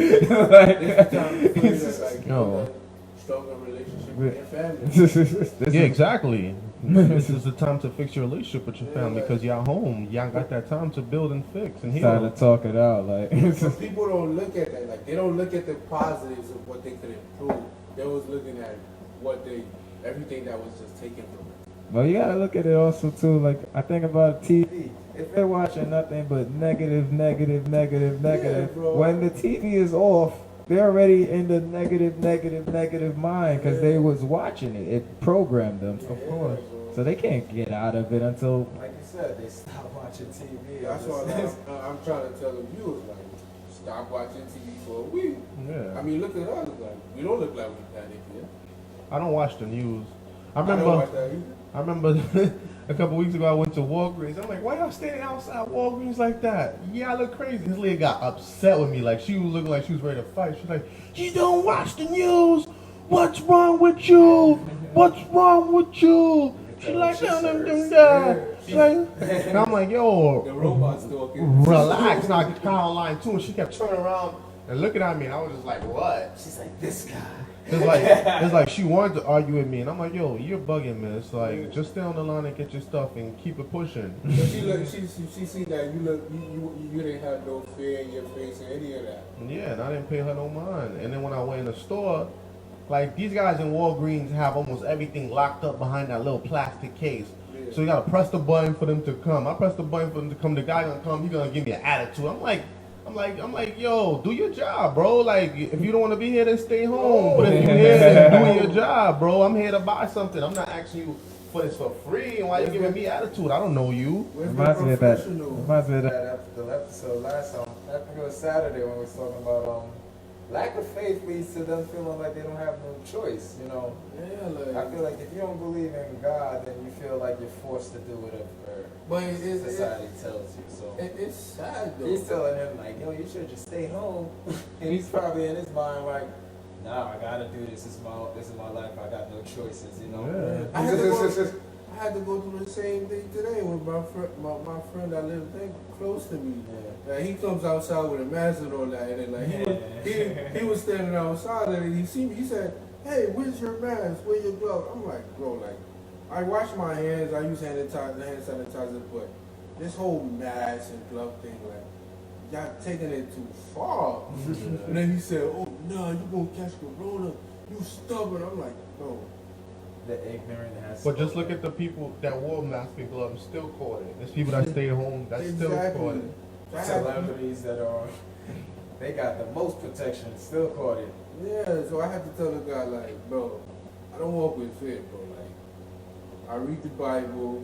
Stronger relationship with your family. Yeah, exactly. This is the time to fix your relationship with your family, because y'all home. Y'all got that time to build and fix and heal. Time to talk it out. But people don't look at that. Like, they don't look at the positives of what they could improve. They're always looking at everything that was just taken from them. Well, you gotta look at it also too. Like, I think about TV. If they're watching nothing but negative, when the TV is off, they're already in the negative mind because they was watching it. It programmed them, of course. So they can't get out of it until, like you said, they stop watching TV. That's why I'm trying to tell the viewers, like, stop watching TV for a week. Yeah. I mean, look at us. Like, we don't look like we panic here. I don't watch the news. I don't watch that either. I remember a couple weeks ago I went to Walgreens. I'm like, why y'all standing outside Walgreens like that? Yeah, I look crazy. This lady got upset with me. Like, she was looking like she was ready to fight. She's like, you don't watch the news. What's wrong with you? What's wrong with you? She's like, and I'm like, yo, the robot's talking. Relax. Now I get Caroline too, and she kept turning around and looking at me, and I was just like, what? She's like, this guy. It's like she wanted to argue with me, and I'm like, yo, you're bugging, man. It's like, just stay on the line and get your stuff and keep it pushing. But she see that you didn't have no fear in your face or any of that. Yeah, and I didn't pay her no mind. And then when I went in the store, like, these guys in Walgreens have almost everything locked up behind that little plastic case. Yeah. So you gotta press the button for them to come. I press the button for them to come. The guy gonna come. He gonna give me an attitude. I'm like, yo, do your job, bro. Like, if you don't want to be here, then stay home. But if you're here, then do your job, bro. I'm here to buy something. I'm not asking you for this for free. And why you giving me attitude? I don't know you. Reminds me of that after the episode last time. I think it was Saturday when we was talking about lack of faith leads to them feeling like they don't have no choice. Yeah, like, I feel like if you don't believe in God, then you feel like you're forced to do whatever society tells you. So it's sad though. He's telling him like, yo, you should just stay home, and he's probably in his mind like, nah, I gotta do this. This is my life. I got no choices. Yeah. I had to go through the same thing today with my friend that lives close to me. Yeah. He comes outside with a mask and all that, and then like he was standing outside and he see me. He said, "Hey, where's your mask? Where your glove?" I'm like, bro, like, I wash my hands. I use hand sanitizer, but this whole mask and glove thing, like, y'all taking it too far. And then he said, oh, no, you gonna catch corona. You stubborn. I'm like, bro. The ignorant has. But just look at the people that wore masks and gloves and still caught it. There's people that stay home that still caught it. Celebrities that are, they got the most protection, still caught it. Yeah, so I had to tell the guy, like, bro, I don't walk with fear, bro. Like, I read the Bible,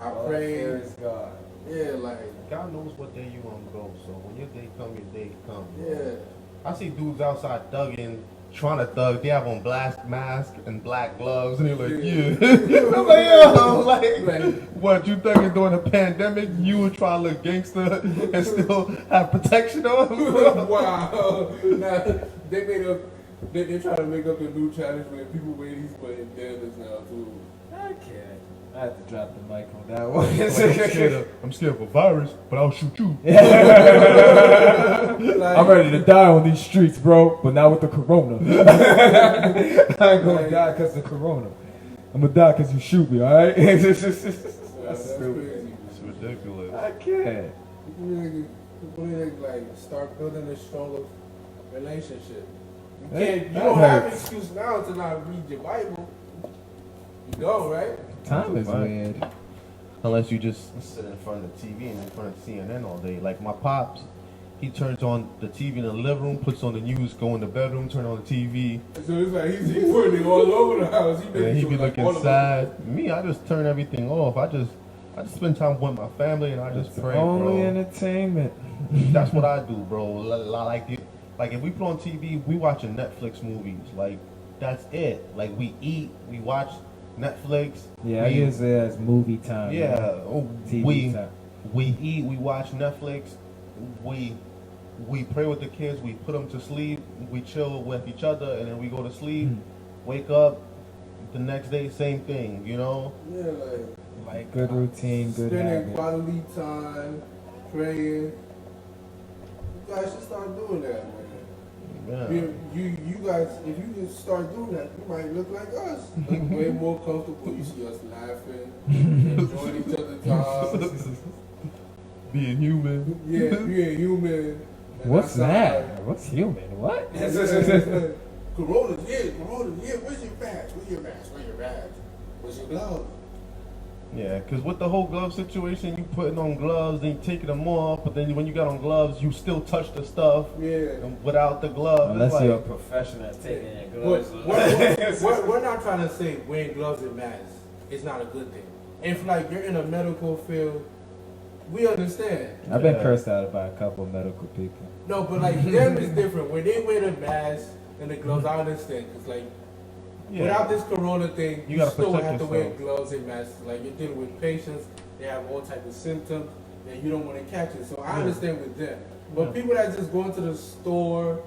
I pray. Fear is God. Yeah, like, God knows what day you gonna go, so when your day come, your day come. yeah. I see dudes outside thugging, trying to thug. They have on black mask and black gloves, and they're like, yeah. I'm like, yo, like, what, you thugging during the pandemic? You were trying to look gangster and still have protection on? Wow. Now, they made up, they're trying to make up a new challenge where people wear these playing damage now, too. I can't. I had to drop the mic on that one. I'm scared of a virus, but I'll shoot you. Like, I'm ready to die on these streets, bro, but not with the corona. I ain't gonna die because of corona. I'm gonna die because you shoot me, alright? That's that's stupid. crazy. It's ridiculous. I can't. People need to, like, start building a stronger relationship. You That- can't, you that don't have an hurts. excuse now to not read your Bible. You don't, right? Time is Right. weird. Unless you just sit in front of the TV and in front of CNN all day. Like my pops, he turns on the TV in the living room, puts on the news, go in the bedroom, turn on the TV, So it's like he's putting it all over the house. and then he be looking sad. Me, I just turn everything off. I just spend time with my family and I just pray, Only bro. entertainment. That's what I do, bro. Like if we put on TV, we watching Netflix movies. Like that's it. Like we eat, we watch Netflix. Yeah, I we, use it as movie time. Yeah, TV time. we eat, we watch Netflix, we pray with the kids, we put them to sleep, we chill with each other, and then we go to sleep, wake up, the next day, same thing, you know? Yeah, Like good routine, good spending habit. quality time, praying. You guys should start doing that, man. Yeah. You guys, if you just start doing that, you might look like us. Like way more comfortable. You see us laughing, enjoying each other's time. Being human. Yeah, being human. And What's that's that? What's human? What? Corona's here, Corona's here. Where's your mask? Where's your mask? Where's your mask? Where's your gloves? Yeah, because with the whole glove situation, you putting on gloves, then you taking them off, but then when you got on gloves, you still touch the stuff Yeah. without the glove. Unless It's you're a like, professional at taking your We're, gloves off. we're not trying to say wearing gloves and masks is not a good thing. If like you're in a medical field, we understand. I've been cursed out by a couple of medical people. No, but like them is different. When they wear the mask and the gloves, I understand. Cause like without this corona thing, You you gotta still protect have to wear yourself. gloves and masks. Like you're dealing with patients, they have all types of symptoms, and you don't want to catch it. So I understand with them. But people that just go into the store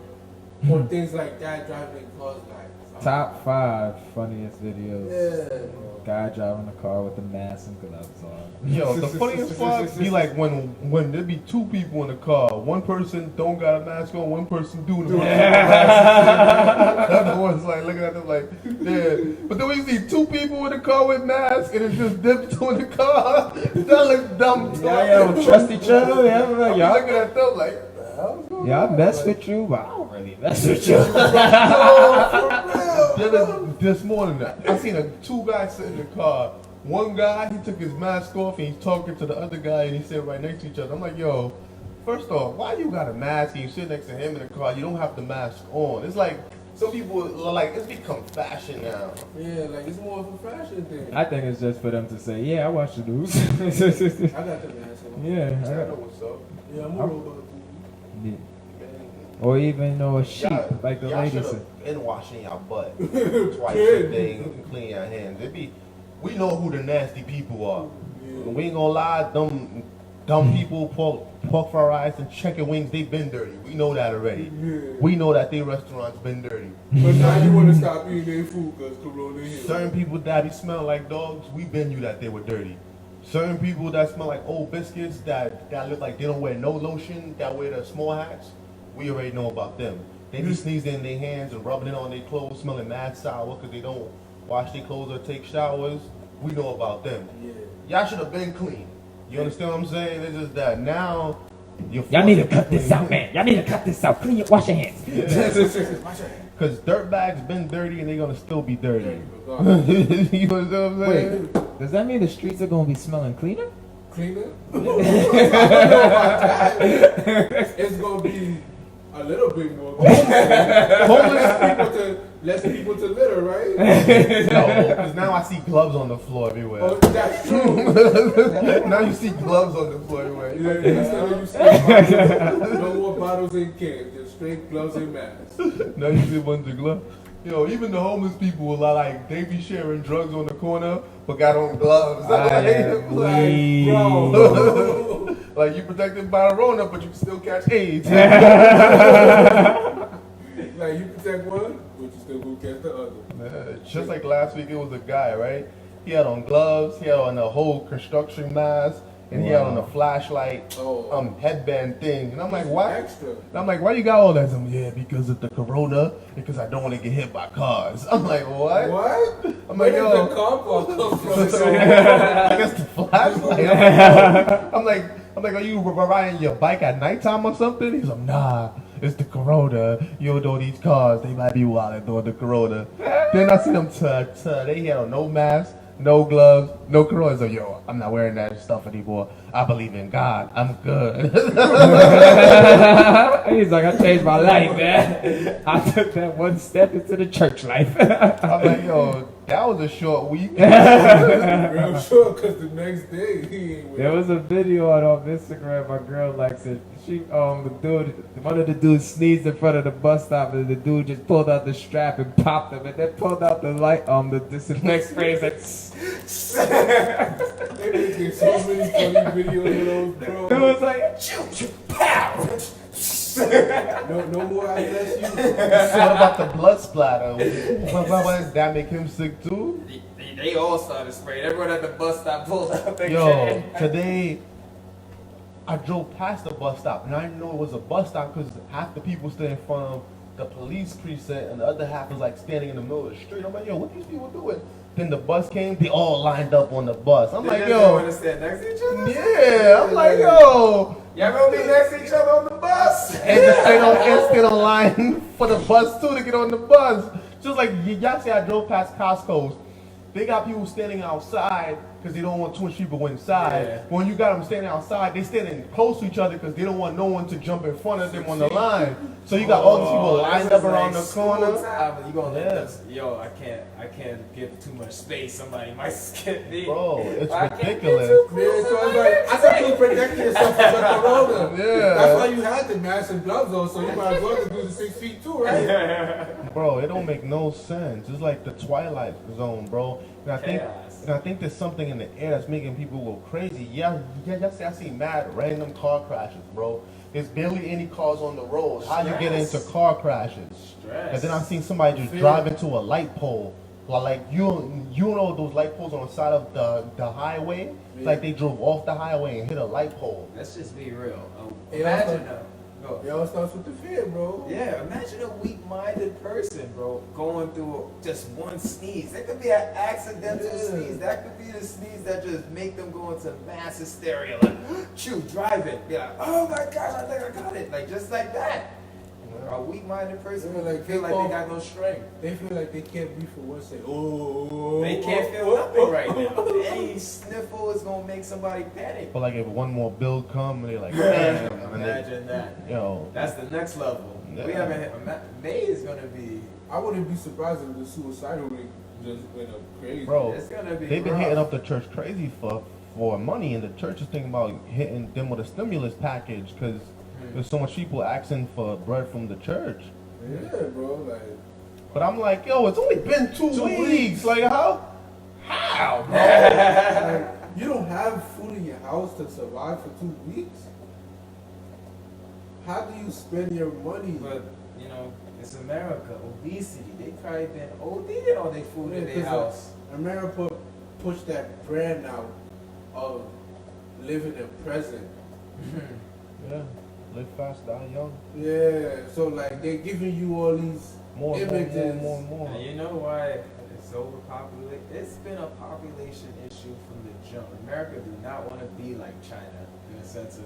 or things like that, driving their cars, like Top 5 funniest videos. yeah. Guy driving a car with a mask and gloves on. Yo, the funniest part be like when there be two people in the car. One person don't got a mask on, one person do. The other one's like looking at them like, yeah. But then we see two people in the car with masks and it's just them two in the car. That looks dumb. Yeah, don't trust each other. Yeah, I'm y'all. looking at them like, the hell's going Yeah, I on? mess Like, with you, but I don't really mess with you. There's more than that. I seen two guys sitting in the car. One guy, he took his mask off and he's talking to the other guy and he sitting right next to each other. I'm like, yo, first off, why you got a mask and you sit next to him in the car? You don't have the mask on. It's like some people like it's become fashion now. Yeah, like it's more of a fashion thing. I think it's just for them to say, yeah, I watch the news. I got the mask on. Yeah, I know what's up. Yeah, I'm a robot. yeah. Or even a sheep, like the y'all lady should've said. been washing your butt twice a day and clean your hands. We know who the nasty people are. We ain't gonna lie, dumb people, pork fries and chicken wings, they been dirty. We know that already. We know that their restaurants been dirty. But now you want to stop eating their food because Corona here. Certain people that be smell like dogs, we been knew that they were dirty. Certain people that smell like old biscuits, that look like they don't wear no lotion, that wear the small hats, we already know about them. They be sneezing in their hands and rubbing it on their clothes, smelling mad sour because they don't wash their clothes or take showers. We know about them. Yeah. Y'all should have been clean. You understand what I'm saying? It's just that now Y'all need to cut this out, man. Y'all need to cut this out. Clean your, wash your hands. Because dirtbags been dirty and they're gonna still be dirty. You understand what I'm saying? Wait, does that mean the streets are gonna be smelling cleaner? Cleaner? It's gonna be a little bit more. Less people to litter, right? No, because now I see gloves on the floor everywhere. Oh, that's true. Now you see gloves on the floor everywhere. No more bottles and cans, just straight gloves and masks. Now you see a bunch of gloves. Yo, even the homeless people will like they be sharing drugs on the corner, but got on gloves. Bro. Like you protected by Rona, but you can still catch AIDS. Like you protect one, but you still go catch the other. Yeah, just like last week, it was a guy, right? He had on gloves, he had on a whole construction mask, and he had on a flashlight, headband thing. And I'm like, why? Extra. And I'm like, why you got all that? I'm, yeah, because of the corona, because I don't want to get hit by cars. I'm like, what? What? I'm like, Where yo. did the car park come from? I guess the flashlight. I'm like, are you riding your bike at nighttime or something? He's like, nah, it's the corona. You don't know these cars, they might be wild during the corona. Then I see them they had on no mask, no gloves, no corona. So yo, I'm not wearing that stuff anymore. I believe in God. I'm good. He's like, I changed my life, man. I took that one step into the church life. I'm like, yo, that was a short week. Real short, because the next day he ain't with There was a video on Instagram. My girl likes it. One of the dudes sneezed in front of the bus stop, and the dude just pulled out the strap and popped him, and then pulled out the light. This is the next phrase. They making so many funny videos of those, bro. Dude was like, choo, pow. No more I bless you. What about the blood splatter? Why does that make him sick too? They all started spraying. Everyone at the bus stop pulled out their Yo, today I drove past the bus stop and I didn't know it was a bus stop because half the people stay in front of the police precinct and the other half was like standing in the middle of the street. I'm like, yo, what these people doing? Then the bus came, they all lined up on the bus. I'm like, yo. Want to stand next to each other? Yeah, I'm like, yo. Y'all gonna be next to each other on the bus? And they don't line for the bus too to get on the bus. Just like y'all see, I drove past Costco's. They got people standing outside because they don't want too much people inside. Yeah. When you got them standing outside, they standing close to each other because they don't want no one to jump in front of them on the line. So you got all these people lined up around the corner. You gonna let us? Yo, I can't give too much space. Somebody might skip me. Bro, it's I can't ridiculous. get too close. Yeah, so it's like, I thought you were protecting yourself from the corona. Yeah. That's why you had the mask and gloves on, so you might as well do the 6 feet too, right? Bro, it don't make no sense. It's like the Twilight Zone, bro. And I think there's something in the air that's making people go crazy. Yeah, I see mad random car crashes, bro. There's barely any cars on the road. How you get into car crashes? And then I've seen somebody just drive into a light pole. Like you know those light poles on the side of the highway? It's like they drove off the highway and hit a light pole. Let's just be real. Imagine Go. It all starts with the fear, bro. Yeah, imagine a weak-minded person, bro, going through just one sneeze. That could be an accidental sneeze. That could be the sneeze that just make them go into mass hysteria. Like, driving. Be like, oh my gosh, I think I got it. Like, just like that. A weak-minded person feel like they got no strength. They feel like they can't breathe for one second. Oh, they can't feel nothing right now. Any sniffle is gonna make somebody panic. But like if one more bill come, they're like, damn. Imagine that. Yo, that's the next level. Yeah. We haven't hit. May is gonna be. I wouldn't be surprised if the suicidal rate just went up crazy. Bro, it's gonna be. They've been rough. hitting up the church crazy for money, and the church is thinking about hitting them with a stimulus package because there's so much people asking for bread from the church. Yeah, bro, like. But I'm like, yo, it's only been two weeks. Like, how, bro? Like, you don't have food in your house to survive for 2 weeks? How do you spend your money? But, you know, it's America. Obesity. They probably been ODing all their food in their house. America pushed that brand out of living in present. Yeah. Live fast, die young. Yeah, so like they're giving you all these More. images. And you know why it's overpopulated? it's been a population issue from the jump. America do not want to be like China in the sense of,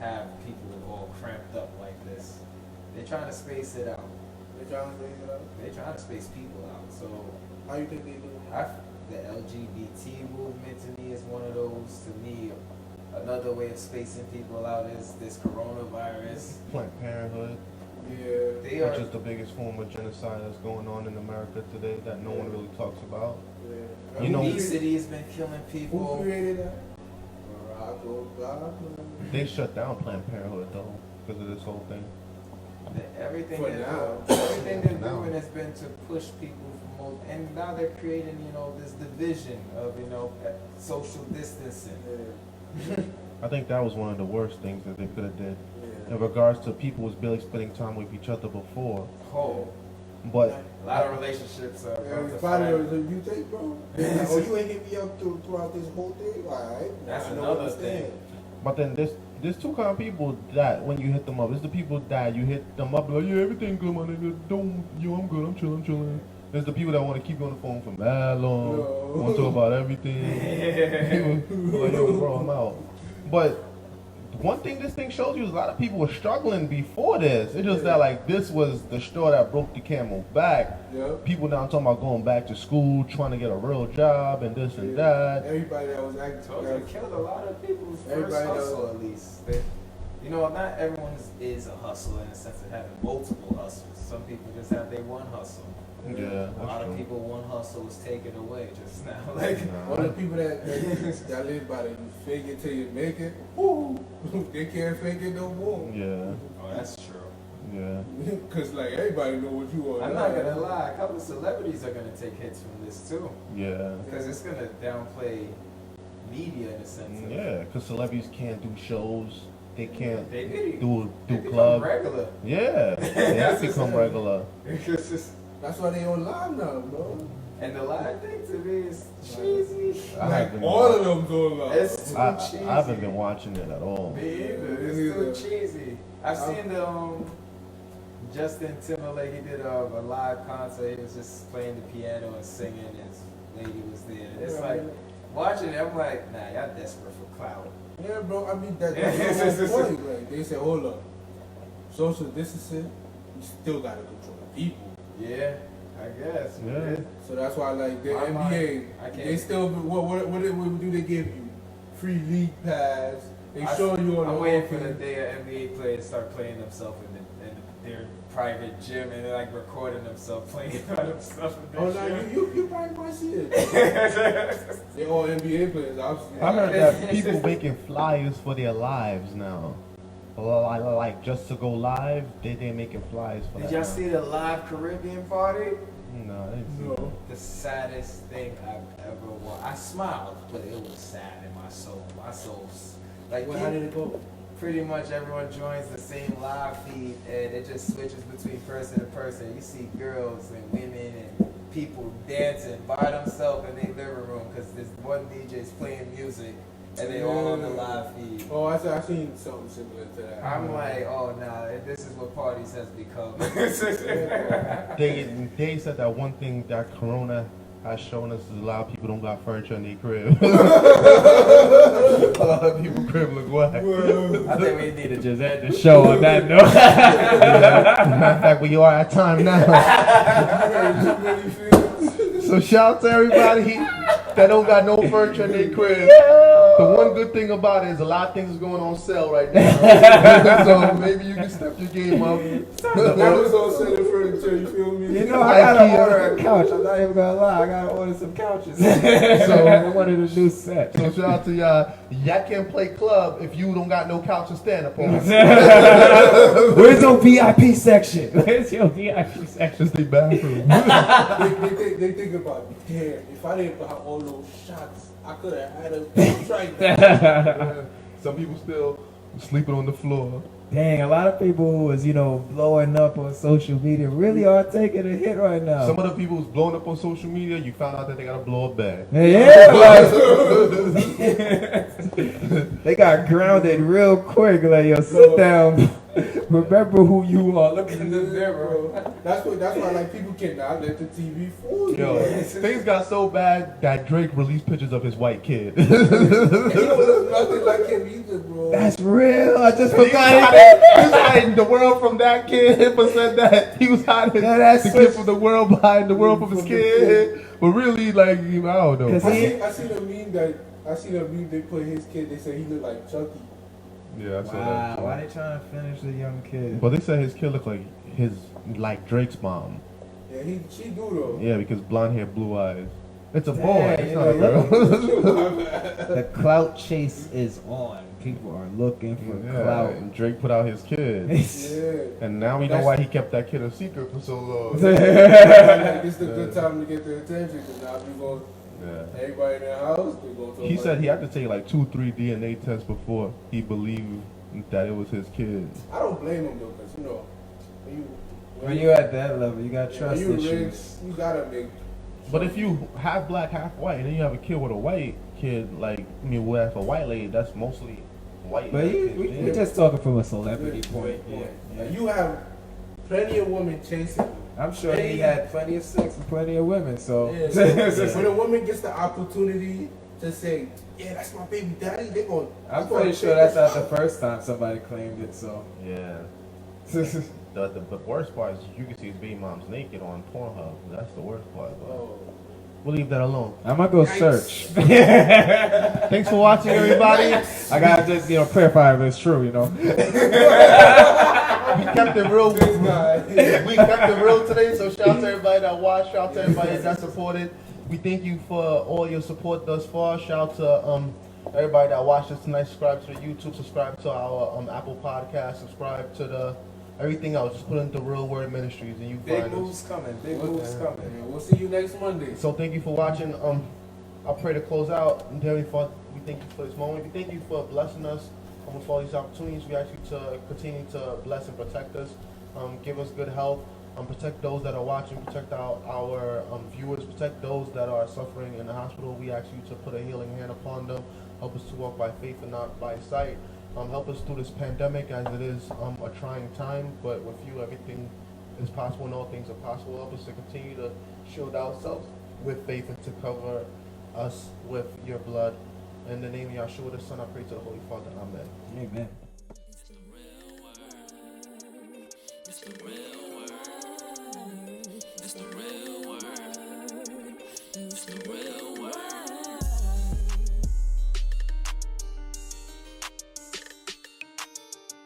have people all cramped up like this. They're trying to space it out. They trying to space it out? They're trying to space people out. So How you think they do? the LGBT movement to me is one of those. To me, another way of spacing people out is this coronavirus. Planned Parenthood, Yeah. which is the biggest form of genocide that's going on in America today that no one really talks about. Yeah. You know- Obesity has been killing Who people. created that? Barack Obama. They shut down Planned Parenthood though because of this whole thing. Everything For they're now. everything they're Now. doing has been to push people from most, and now they're creating, this division of, social distancing. Yeah. I think that was one of the worst things that they could have did Yeah. in regards to people was barely spending time with each other before. Oh, But a lot of relationships are Yeah, about to everybody find- knows you take, bro. Like, oh, you ain't hit me up throughout this whole thing? Alright. That's I know another what I'm saying. then there's two kind of people that when you hit them up, it's the people that you hit them up like, yeah, everything good, my nigga. I'm good, I'm chilling. There's the people that want to keep you on the phone for mad long, No. want to talk about everything. People like, yo, bro, I'm out. But one thing this thing shows you is a lot of people were struggling before this. It's just that like this was the straw that broke the camel back. Yeah. People now talking about going back to school, trying to get a real job and this and that. Everybody that was acting. Told you it killed a lot of people's first Everybody hustle, knows. at least. Not everyone is a hustler in the sense of having multiple hustles. Some people just have their one hustle. Yeah, A lot that's of true. people, one hustle was taken away just now. Like, All the people that live by the you fake it till you make it, woo, they can't fake it no more. Yeah, oh, that's true. yeah. Cause like everybody know what you are. I'm not gonna lie, a couple of celebrities are gonna take hits from this too, Yeah. because it's gonna downplay media in a sense. Of, Yeah, because celebrities can't do shows. They can't They do become clubs. regular. Yeah, they have to become regular. It's just- That's why they on live now, bro. and the live thing to me is cheesy. I haven't been All of them on live. It's too cheesy. I haven't been watching it at all. Me either. It's Me too either. cheesy. I've seen the Justin Timberlake. He did a live concert. He was just playing the piano and singing. His lady was there. And it's like watching it. I'm like, nah, y'all desperate for clout. Yeah, bro. I mean that's the whole point. Like they say, hold up, social distancing, you still gotta control the people. Yeah, I guess. Yeah. So that's why like the My NBA, mind, I can't- they still what do they give you? Free league pass. They show you on I'm the waiting for the offense. day an NBA player start playing themselves in their private gym and they're like recording themselves playing by themselves in Oh, their no, gym. you probably might see it. They all NBA players, obviously. I heard that people making flyers for their lives now. Like just to go live, they making flyers for Did that. y'all now. see the live Caribbean party? No, I didn't see No. The saddest thing I've ever watched. I smiled, but it was sad in my soul. My soul's like, Well, how did it go? pretty much everyone joins the same live feed and it just switches between person to person. You see girls and women and people dancing by themselves in their living room because this one DJ's playing music and they all on the live feed. Oh, I seen something similar to that. I'm like, oh nah, this is what parties has become. They said that one thing that Corona has shown us is a lot of people don't got furniture in their crib. A lot of people crib look whack. I think we need to just end the show on that note. Matter of fact, we are at time now. So shout out to everybody that don't got no furniture in their crib. The one good thing about it is a lot of things is going on sale right now. So maybe you can step your game up. Amazon selling furniture, you feel me? You know, I gotta order a couch. I'm not even gonna lie. I gotta order some couches. So I wanted a new set. So shout out to y'all. Y'all can play club if you don't got no couch to stand up on. Where's your VIP section? Where's your VIP section? Just the bathroom. They think about, damn, if I didn't buy all those shots, I could have had a strike. Some people still sleeping on the floor. Dang, a lot of people who was, blowing up on social media really are taking a hit right now. Some of the people who's blowing up on social media, you found out that they got to blow up bag. Yeah, like, they got grounded real quick. Like, yo, sit down. Remember who you are. Look in the mirror. That's why like people cannot let the TV fool you. Yo, things got so bad that Drake released pictures of his white kid. He don't look nothing like him either, bro. That's real. I just He was hiding the world from that kid, but said that he was hiding the kid from the world behind the world from his kid. But really, like, I don't know. I seen a meme they put his kid. They said he looked like Chucky. Yeah, I saw Wow, that. why they trying to finish the young kid? But they said his kid looked like Drake's mom. Yeah, she do though. Yeah, because blonde hair, blue eyes. It's a Damn, boy. It's not a girl. The clout chase is on. People are looking for clout. And Drake put out his kid. Yeah. And now we know why he kept that kid a secret for so long. Like, this is a good time to get their attention because now people, everybody in their house, they go to. He said he had to take like 2-3 DNA tests before he believed that it was his kid. I don't blame him though, because when you at that level, you got trust issues. Rich, you gotta make. But if you half black, half white, and then you have a kid with a white kid, with a white lady, that's mostly white. But we just talking from a celebrity point. Yeah. You have plenty of women chasing you. I'm sure he had plenty of sex with plenty of women, so. When a woman gets the opportunity to say, yeah, that's my baby daddy, they going. I'm pretty sure that's not the first time somebody claimed it, so. Yeah. The worst part is you can see his baby mom's naked on Pornhub. That's the worst part. We'll leave that alone. I'm gonna go search. Thanks for watching, everybody. I gotta just, clarify if it's true, We kept it real. We kept it real today, so shout out to everybody that watched, shout out to everybody that supported. We thank you for all your support thus far. Shout out to everybody that watched us tonight. Subscribe to the YouTube, subscribe to our Apple Podcast, subscribe to the everything else. Just put in the Real Word Ministries and you big find moves us. coming. Big moves coming. Yeah, we'll see you next Monday. So thank you for watching. I pray to close out. And we thank you for this moment. We thank you for blessing us with all these opportunities. We ask you to continue to bless and protect us. Give us good health. Protect those that are watching. Protect our viewers. Protect those that are suffering in the hospital. We ask you to put a healing hand upon them. Help us to walk by faith and not by sight. Help us through this pandemic as it is a trying time, but with you everything is possible and all things are possible. Help us to continue to shield ourselves with faith and to cover us with your blood. In the name of Yahshua the Son, I pray to the Holy Father. Amen. Amen. It's the real